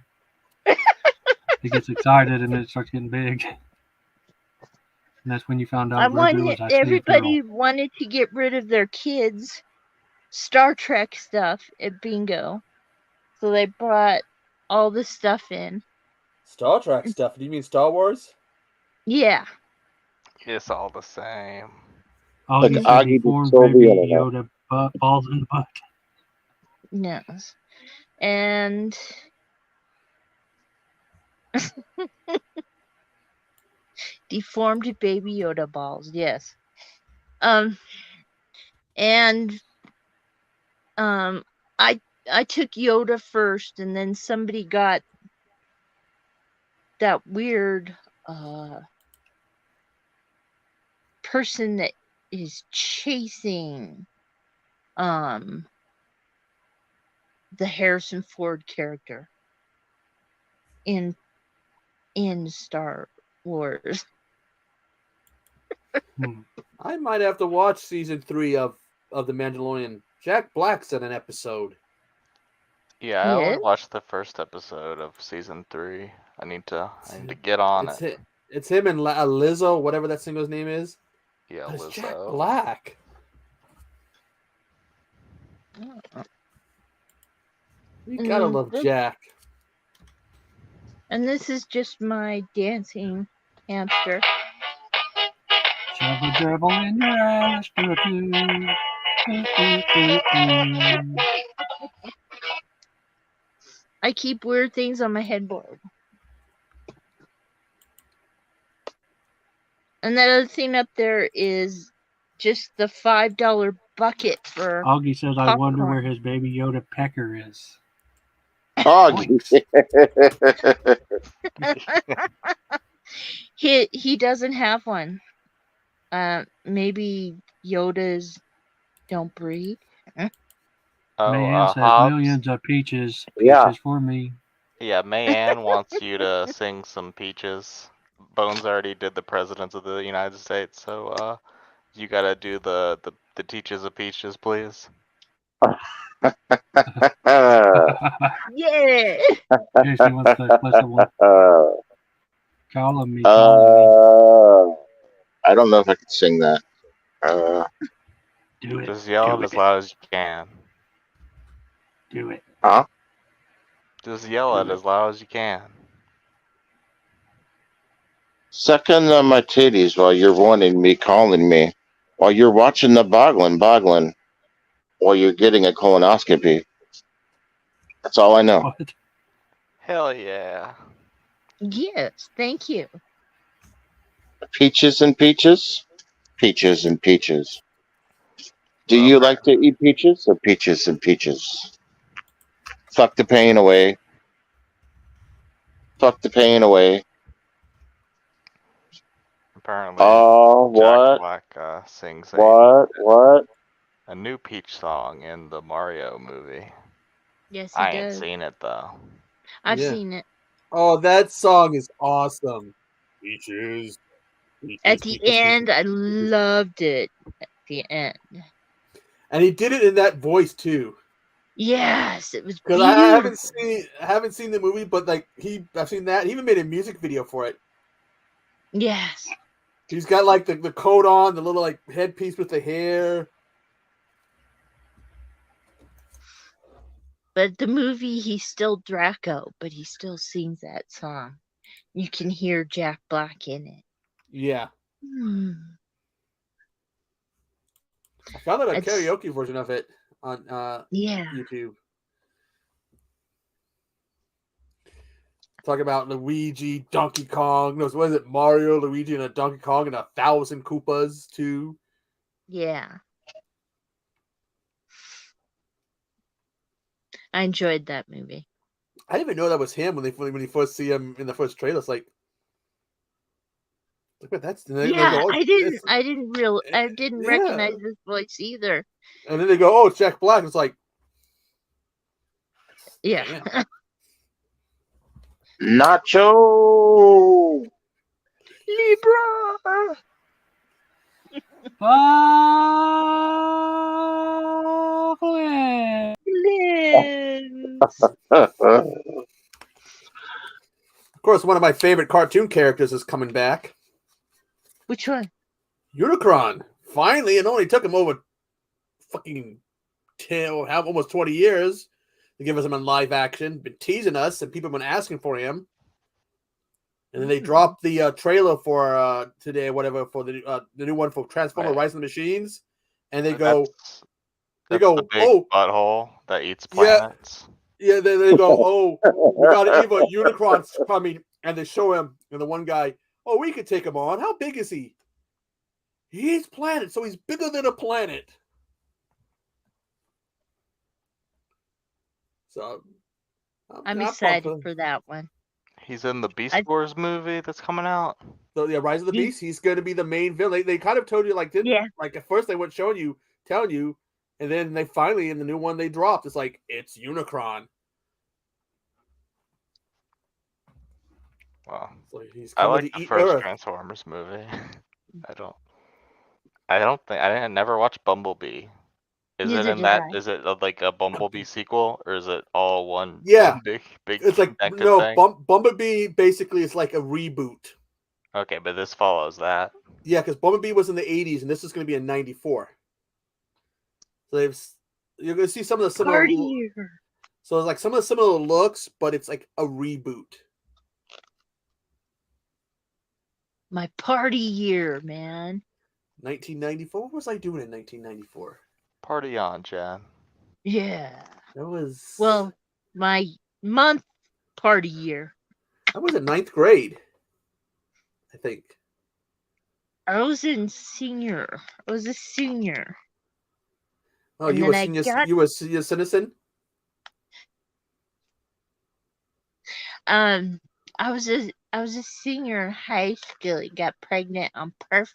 He gets excited and it starts getting big. And that's when you found out Grogu was actually everybody a girl. wanted to get rid of their kids' Star Trek stuff at bingo. So they brought all the stuff in. Star Trek stuff? Do you mean Star Wars? Yeah. It's all the same. Oh, he said deformed baby Yoda balls in the butt. Yes. And deformed baby Yoda balls, yes. I took Yoda first, and then somebody got that weird person that is chasing the Harrison Ford character in Star Wars. I might have to watch season 3 of The Mandalorian. Jack Black's in an episode. Yeah, I only watched the first episode of season 3. I need to get on it. It's him and Lizzo, whatever that singer's name is. Yeah, Lizzo. Lizzo. Jack Black. You gotta love Jack. And this is just my dancing hamster. Shove a gerbil in your ass. I keep weird things on my headboard. And that other thing up there is just the $5 bucket for Augie says, popcorn. I wonder where his baby Yoda pecker is. Augie. He doesn't have one. Maybe Yodas don't breed. Mayanne says Hobbs? millions of peaches. Yeah. Peaches for me. Yeah, Mayanne wants you to sing some Peaches. Bones already did the Presidents of the United States, so you gotta do the Teaches of Peaches, please. Yeah. Here she wants to play someone. Calling me. I don't know if I can sing that. Do it. Just yell it as loud as you can. Do it. Huh? Just yell it as loud as you can. Sucking on my titties while you're wanting me, calling me. While you're watching the boggling. While you're getting a colonoscopy. That's all I know. What? Hell yeah. Yes, thank you. Peaches and peaches? Peaches and peaches. Do you like to eat peaches or peaches and peaches? Fuck the pain away. Fuck the pain away. Apparently, what? Jack Black sings What? a new Peach song in the Mario movie. Yes, he I does. ain't seen it though. I've seen it. Oh, that song is awesome. Peaches. At the end, I loved it. At the end. And he did it in that voice too. Yes, it was Because beautiful. I haven't seen the movie, but like I've seen that. He even made a music video for it. Yes. He's got like the coat on, the little like headpiece with the hair. But the movie, he's still Draco, but he still sings that song. You can hear Jack Black in it. Yeah. I found out a karaoke version of it on YouTube. Talk about Luigi, Donkey Kong. No, what is it? Mario, Luigi, and a Donkey Kong, and 1,000 Koopas too. Yeah. I enjoyed that movie. I didn't even know that was him when you first see him in the first trailer. It's like, look at that's. I didn't recognize his voice either. And then they go, "Oh, it's Jack Black." It's like, yeah. Nacho Libra. Of course, one of my favorite cartoon characters is coming back. Which one? Unicron. Finally, it only took him over fucking almost 20 years to give us him in live action. Been teasing us, and people have been asking for him. And then they dropped the trailer for today, whatever, for the new one for Transformer: Rise of the Machines. And they go, the big butthole that eats planets. Yeah, they go, "Oh, we got an evil Unicron coming," and they show him, and the one guy, "Oh, we could take him on. How big is he? He eats planets, so he's bigger than a planet." So I'm excited for that one. He's in the Beast Wars movie that's coming out. So yeah, Rise of the Beast. He's going to be the main villain. They kind of told you like at first they weren't telling you, and then they finally in the new one they dropped. It's like it's Unicron. Wow. So he's I coming like to the eat first Earth. Transformers movie. I didn't never watch Bumblebee. Is it like a Bumblebee sequel, or is it all one? Yeah, one big. It's like connected no thing? Bumblebee. Basically, it's like a reboot. Okay, but this follows that. Yeah, because Bumblebee was in the 80s, and this is going to be in 94. So you're going to see some of the similar. So it's like some of the similar looks, but it's like a reboot. My party year, man. 1994. What was I doing in 1994? Party on, Jen. Yeah. That was my month party year. I was in 9th grade, I think. I was a senior. Oh, you were a senior citizen? I was a senior in high school and got pregnant on purpose.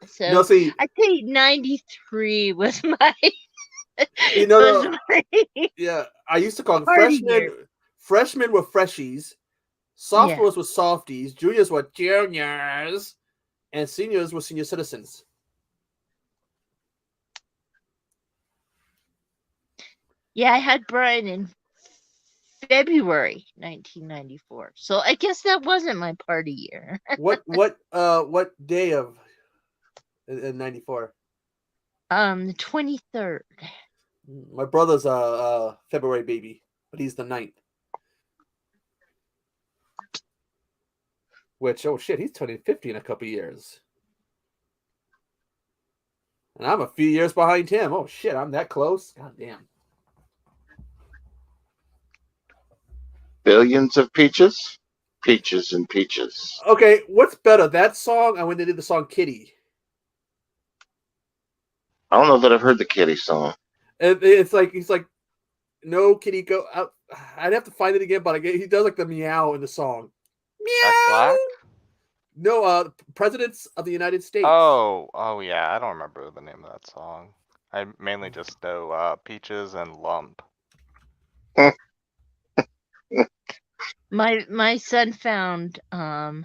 So no, see, I think 93 was my. Yeah, I used to call them freshmen. Freshmen were freshies, sophomores were softies, juniors were juniors, and seniors were senior citizens. Yeah, I had Brian in February 1994. So I guess that wasn't my party year. What day of in 94? The 23rd. My brother's a February baby, but he's the 9th. Which, oh shit, he's turning 50 in a couple years. And I'm a few years behind him. Oh shit, I'm that close? God damn. Billions of peaches? Peaches and peaches. Okay, what's better, that song or when they did the song Kitty? I don't know that I've heard the Kitty song. It's like, he's like, no, Kitty, go out. I'd have to find it again, but he does like the meow in the song. Meow! Black? No, Presidents of the United States. Oh yeah, I don't remember the name of that song. I mainly just know Peaches and Lump. My son found the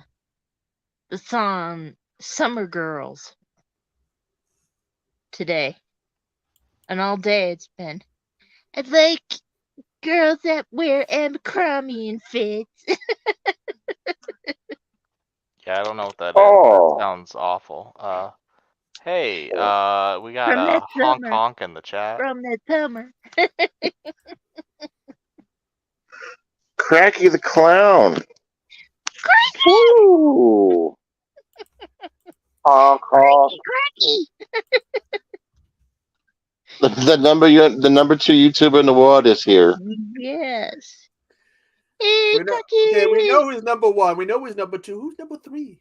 song Summer Girls today. And all day it's been, I like girls that wear Abercrombie and fits. Yeah, I don't know what that is. Oh. That sounds awful. Hey, we got From that honk summer. honk in the chat. From that summer. Cracky the Clown. Cracky! Woo! Honk, honk. Cracky! The number 2 YouTuber in the world is here. Yes. Hey, we know who's number 1. We know who's number 2. Who's number 3?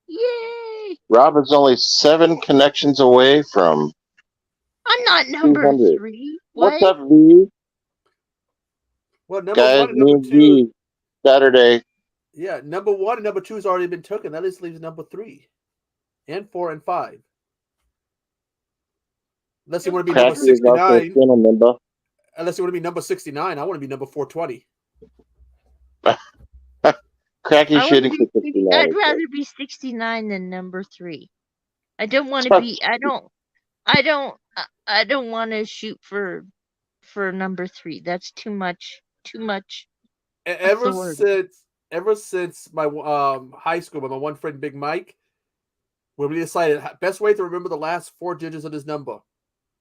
Yay! Rob is only 7 connections away from. I'm not number 200. 3. What's up, V? Well, number Guys, 1 and number 2. V, Saturday. Yeah, number 1 and number 2 has already been taken. That just leaves number 3. And 4 and 5. Unless you want to be number 69. Unless you want to be number 69. I want to be number 420. Cracky shooting for 69. I'd rather be 69 than number 3. I don't want to be. I don't want to shoot for number 3. That's too much. Too much. Ever since my high school with my one friend Big Mike, when we decided best way to remember the last 4 digits of his number,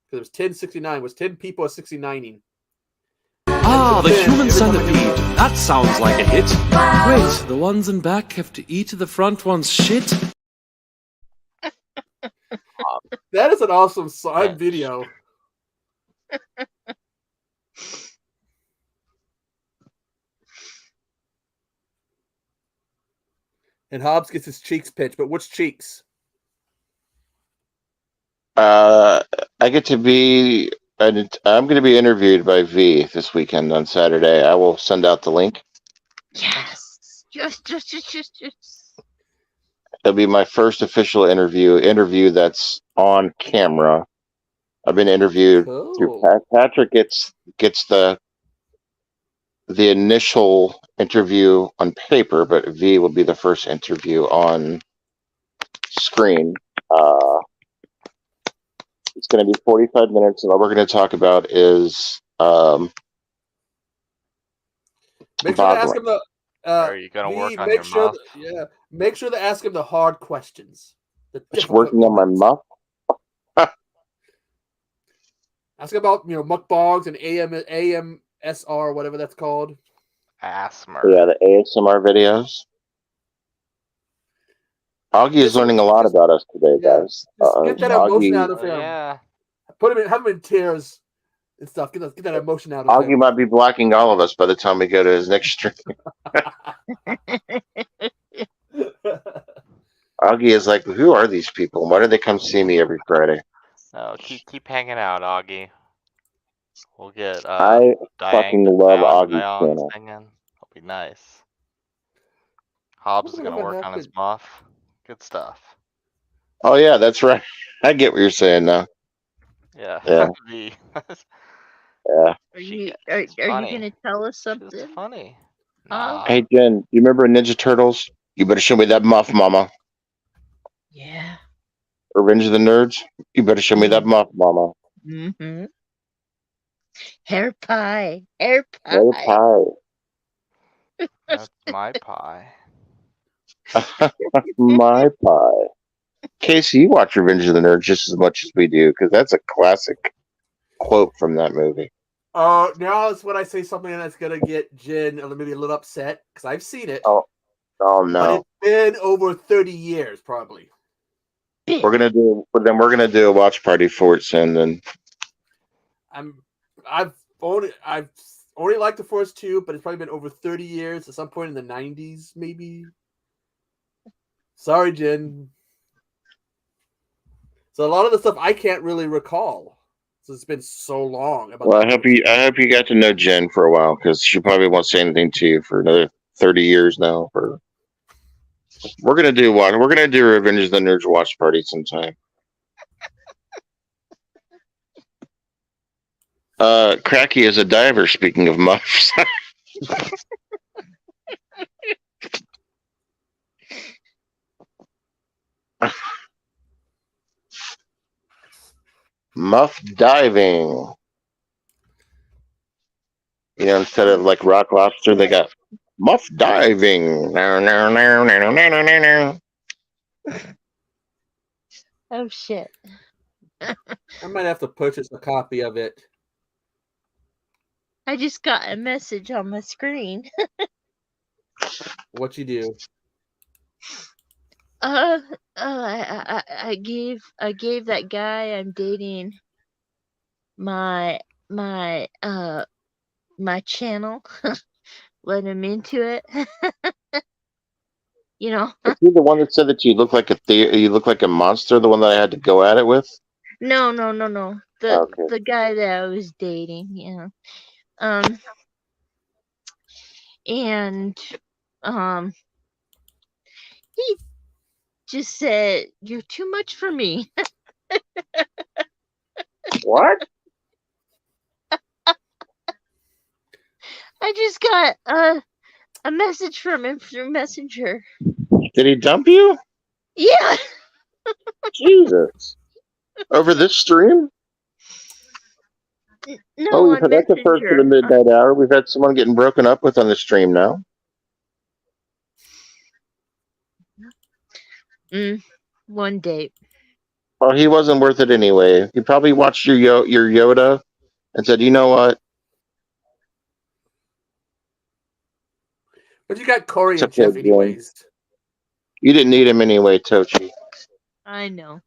because it was 1069, was 10 people are 69ing. Ah, the human centipede. That sounds like a hit. Wait, the ones in back have to eat the front ones' shit? That is an awesome side video. And Hobbs gets his cheeks pinched, but which cheeks? I get to be. I'm going to be interviewed by V this weekend on Saturday. I will send out the link. Yes. Yes. It'll be my first official interview that's on camera. I've been interviewed through Patrick gets the initial interview on paper, but V will be the first interview on screen. It's going to be 45 minutes, and all we're going to talk about is make sure to ask him the. Are you going to work on your muff? Make sure to ask him the hard questions. Just working on my muff. Ask about mukbangs and AMSR, whatever that's called. ASMR. Yeah, the ASMR videos. Augie is learning a lot about us today, guys. Just get that emotion out of him. Yeah. Have him in tears and stuff. Get that emotion out of him. Augie might be blocking all of us by the time we go to his next stream. Augie is like, who are these people? Why do they come see me every Friday? No, keep hanging out, Augie. We'll get I fucking love Augie's channel. Singing. It'll be nice. Hobbs is gonna work on his muff. Good stuff. Oh yeah, that's right. I get what you're saying now. Yeah. Yeah. Yeah. Are you gonna tell us something? It's funny. Hey Jen, you remember Ninja Turtles? You better show me that muff, mama. Yeah. Revenge of the Nerds? You better show me that muff, mama. Mm-hmm. Hair pie. Hair Hair pie. That's my pie. My pie. Casey, you watch Revenge of the Nerds just as much as we do, because that's a classic quote from that movie. Now is when I say something that's gonna get Jen maybe a little upset because I've seen it. Oh But no. it's been over 30 years, probably. We're gonna do a watch party for it soon. Then I've only liked the first two, but it's probably been over 30 years. At some point in the 90s, maybe. Sorry, Jen. So a lot of the stuff I can't really recall. So it's been so long. Well, I hope you got to know Jen for a while, because she probably won't say anything to you for another 30 years now. We're gonna do Revenge of the Nerds watch party sometime. Cracky is a diver. Speaking of muffs. Muff diving. You know, instead of like rock lobster, they got muff diving. Oh shit. I might have to purchase a copy of it. I just got a message on my screen. What you do? I gave that guy I'm dating my channel. Let him into it. You know. Is he the one that said that you look like a monster? The one that I had to go at it with? No. The guy that I was dating, you know. And he just said, "You're too much for me." What? I just got a message from him through Messenger. Did he dump you? Yeah. Jesus. Over this stream? No, Oh, on that's the first of the Messenger. midnight hour. We've had someone getting broken up with on the stream now. One date. Oh, he wasn't worth it anyway. He probably watched your Yoda and said, "You know what? But you got Corey It's and okay, Jeff Jen. anyways. You didn't need him anyway, Tochi." I know.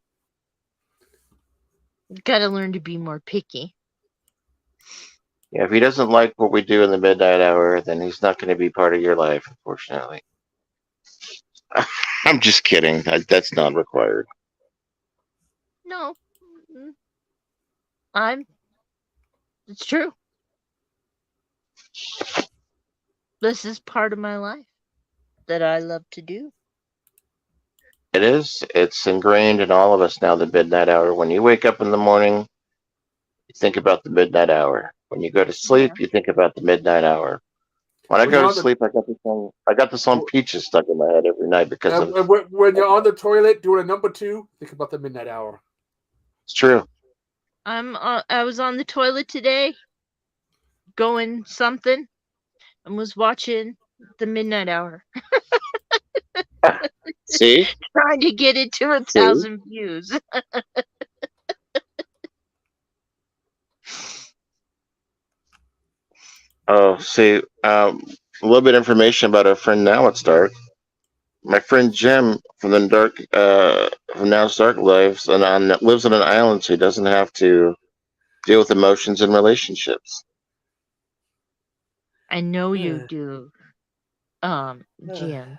Gotta learn to be more picky. Yeah, if he doesn't like what we do in the midnight hour, then he's not going to be part of your life, unfortunately. I'm just kidding. That's not required. No. It's true. This is part of my life that I love to do. It is. It's ingrained in all of us now, the midnight hour. When you wake up in the morning, you think about the midnight hour. When you go to sleep, you think about the midnight hour. When I go to sleep, I got the song Peaches stuck in my head every night because of when you're on the toilet doing a number 2, think about the midnight hour. It's true. I was on the toilet today, going something, and was watching the midnight hour. See? Trying to get it to 1,000 views. Oh, see, a little bit of information about our friend Now It's Dark. My friend Jim from the dark, from Now It's Dark lives on an island, so he doesn't have to deal with emotions and relationships. I know you do, Jim.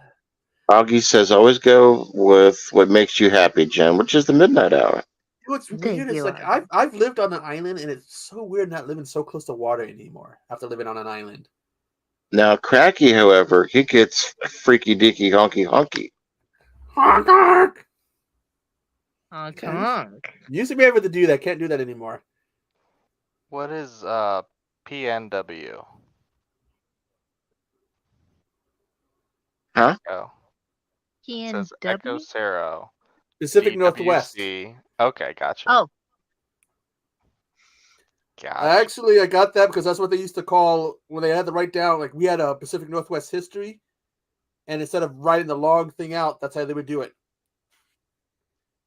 Augie says, always go with what makes you happy, Jim, which is the midnight hour. What's weird is like I've lived on an island, and it's so weird not living so close to water anymore after living on an island. Now, Cracky, however, he gets freaky deaky honky honky. Honk honk. Honk honk. Used to be able to do that. Can't do that anymore. What is PNW? Huh? Echo. It says PNW? Echo Cero. Pacific Northwest. PWC. Okay, gotcha. Oh, Gotcha. Actually, I got that because that's what they used to call when they had to write down. Like we had a Pacific Northwest history, and instead of writing the long thing out, that's how they would do it.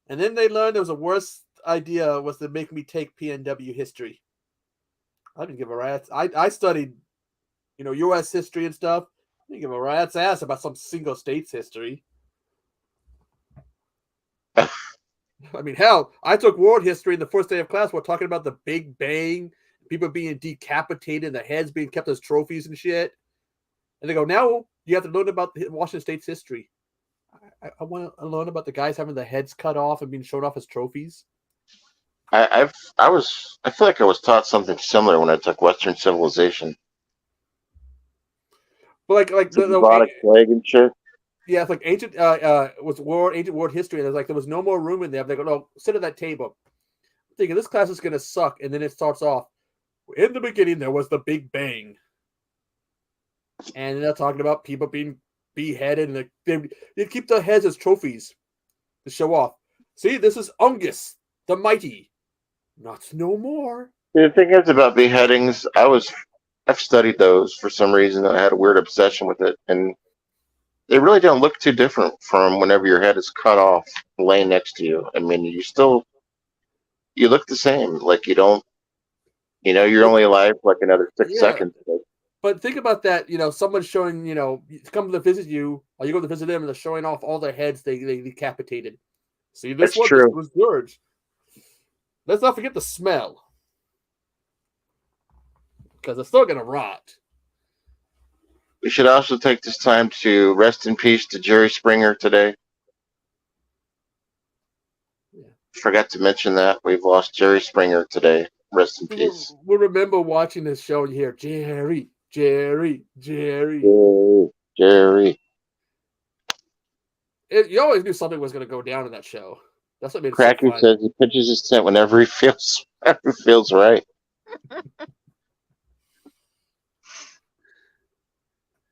And then they learned there was a worse idea was to make me take PNW history. I didn't give a rat's. I studied, U.S. history and stuff. I didn't give a rat's ass about some single state's history. I mean, hell, I took world history in the first day of class. We're talking about the Big Bang, people being decapitated, and the heads being kept as trophies and shit. And they go, now you have to learn about Washington State's history. I want to learn about the guys having the heads cut off and being shown off as trophies. I feel like I was taught something similar when I took Western civilization. But like the robotic plague and shit. Yeah, it's like ancient world history, and there was no more room in there. They go, no, sit at that table. I'm thinking this class is gonna suck, and then it starts off. In the beginning, there was the Big Bang, and they're talking about people being beheaded, and they keep their heads as trophies to show off. See, this is Ungus the Mighty. Not no more. The thing is about beheadings, I've studied those for some reason. I had a weird obsession with it, and they really don't look too different from whenever your head is cut off, laying next to you. I mean, you look the same. Like you don't, you're only alive for like another 6 seconds. But think about that. Someone's showing, come to visit you, or you go to visit them, and they're showing off all their heads they decapitated. See, this one true. This was George. Let's not forget the smell, because it's still gonna rot. We should also take this time to rest in peace to Jerry Springer today. Yeah. Forgot to mention that. We've lost Jerry Springer today. Rest in peace. We'll remember watching this show and you hear Jerry. Jerry. You always knew something was going to go down in that show. That's what made it Cracky so fun. says he pitches his tent whenever he feels right.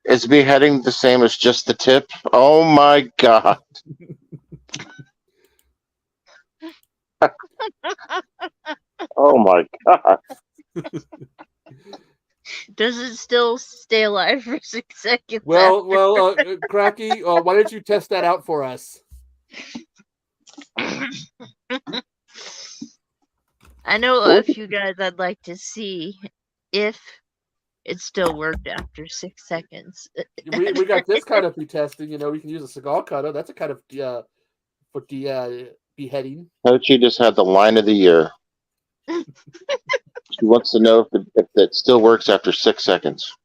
Is beheading the same as just the tip? Oh my god. Oh my god. Does it still stay alive for 6 seconds? Well, Cracky, why don't you test that out for us? I know a few guys I'd like to see if it still worked after 6 seconds. We got this kind of testing. We can use a cigar cutter. That's a kind of for the beheading. Tochi just had the line of the year. She wants to know if it still works after 6 seconds.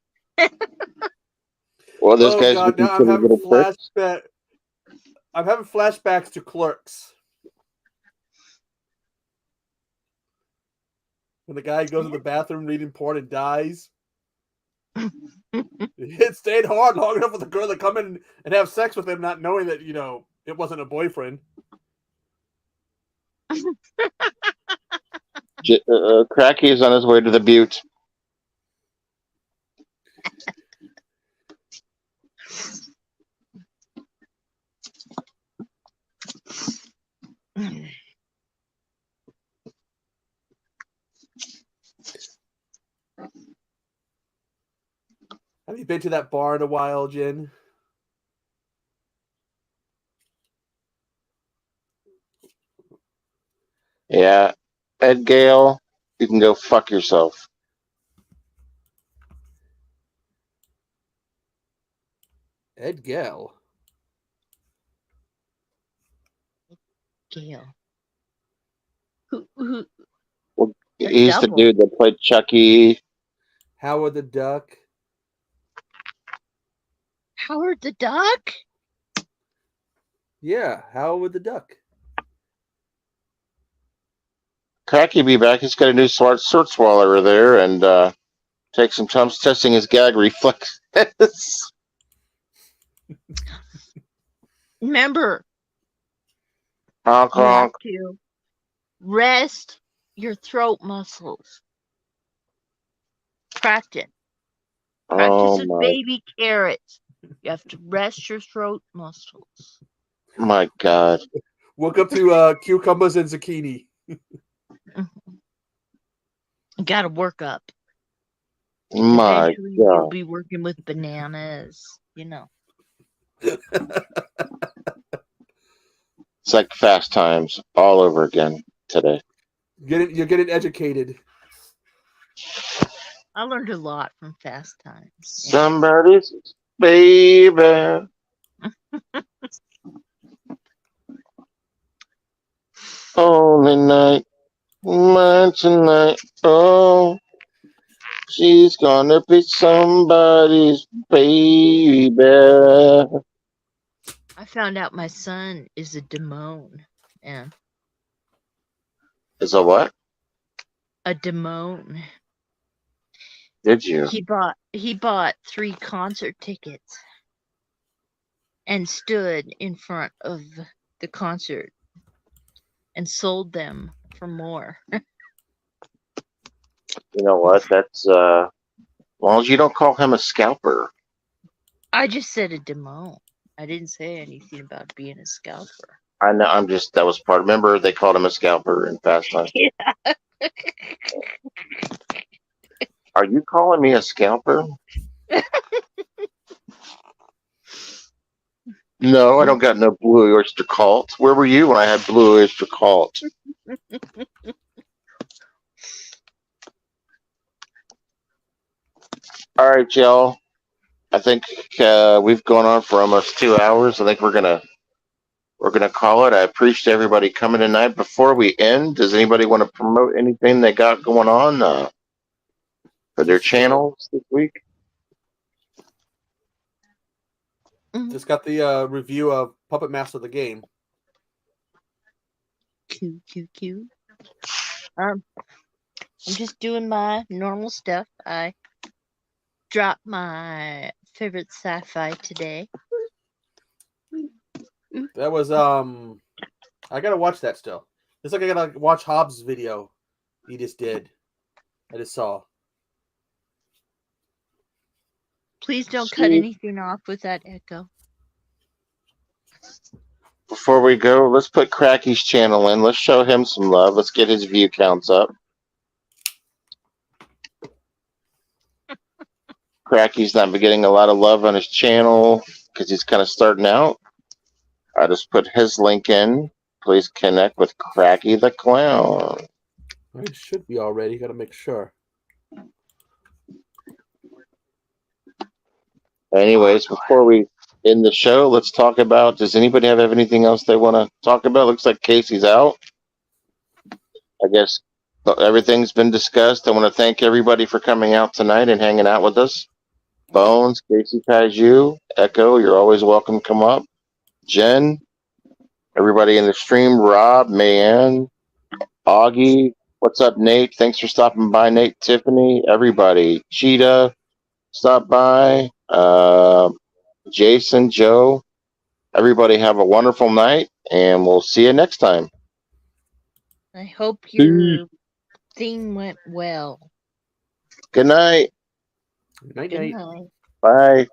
Well, those guys God, now I'm having flashbacks to Clerks. When the guy goes to the bathroom reading porn and dies. It stayed hard long enough for the girl to come in and have sex with him, not knowing that, it wasn't a boyfriend. Cracky is on his way to the Butte. Have you been to that bar in a while, Jen? Yeah. Ed Gale, you can go fuck yourself. Ed Gale. Gale. Well, he's the dude that played Chucky. Howard the Duck. Howard the Duck? Yeah, Howard the Duck. Cracky be back. He's got a new sword swallower there, and take some time testing his gag reflex. Remember, honk, you have honk. to rest your throat muscles. Practice. Practice with baby carrots. You have to rest your throat muscles. My God. Welcome to cucumbers and zucchini. Got to work up. My Eventually, you'll God. be working with bananas. It's like Fast Times all over again today. You're getting educated. I learned a lot from Fast Times. Somebody's baby. Only night, mine tonight. Oh, she's gonna be somebody's baby. I found out my son is a Damone. Yeah. Is a what? A Damone. Did you? He bought 3 concert tickets and stood in front of the concert and sold them for more. You know what? That's as long as you don't call him a scalper. I just said a Damone. I didn't say anything about being a scalper. I know. That was part. Remember, they called him a scalper in Fast Times. Yeah. Are you calling me a scalper? No, I don't got no Blue Oyster Cult. Where were you when I had Blue Oyster Cult? All right, y'all. I think we've gone on for almost 2 hours. I think we're gonna call it. I appreciate everybody coming tonight. Before we end, does anybody want to promote anything they got going on for their channels this week? Just got the review of Puppet Master the game. Q. I'm just doing my normal stuff. I dropped my favorite sci-fi today. That was I gotta watch that still. It's like I gotta watch Hobbs' video he just did. I just saw. Please don't cut anything off with that echo. Before we go, let's put Cracky's channel in. Let's show him some love. Let's get his view counts up. Cracky's not been getting a lot of love on his channel because he's kind of starting out. I just put his link in. Please connect with Cracky the Clown. It should be already. Gotta make sure. Anyways, before we end the show, let's talk about, does anybody have anything else they want to talk about? Looks like Casey's out. I guess everything's been discussed. I want to thank everybody for coming out tonight and hanging out with us. Bones, Casey Kaiju, Echo, you're always welcome to come up. Jen, everybody in the stream, Rob, Mayanne, Augie, what's up, Nate? Thanks for stopping by, Nate, Tiffany, everybody. Cheetah, stop by. Jason, Joe, everybody have a wonderful night, and we'll see you next time. I hope your theme went well. Good night. Good night. Good night. Bye.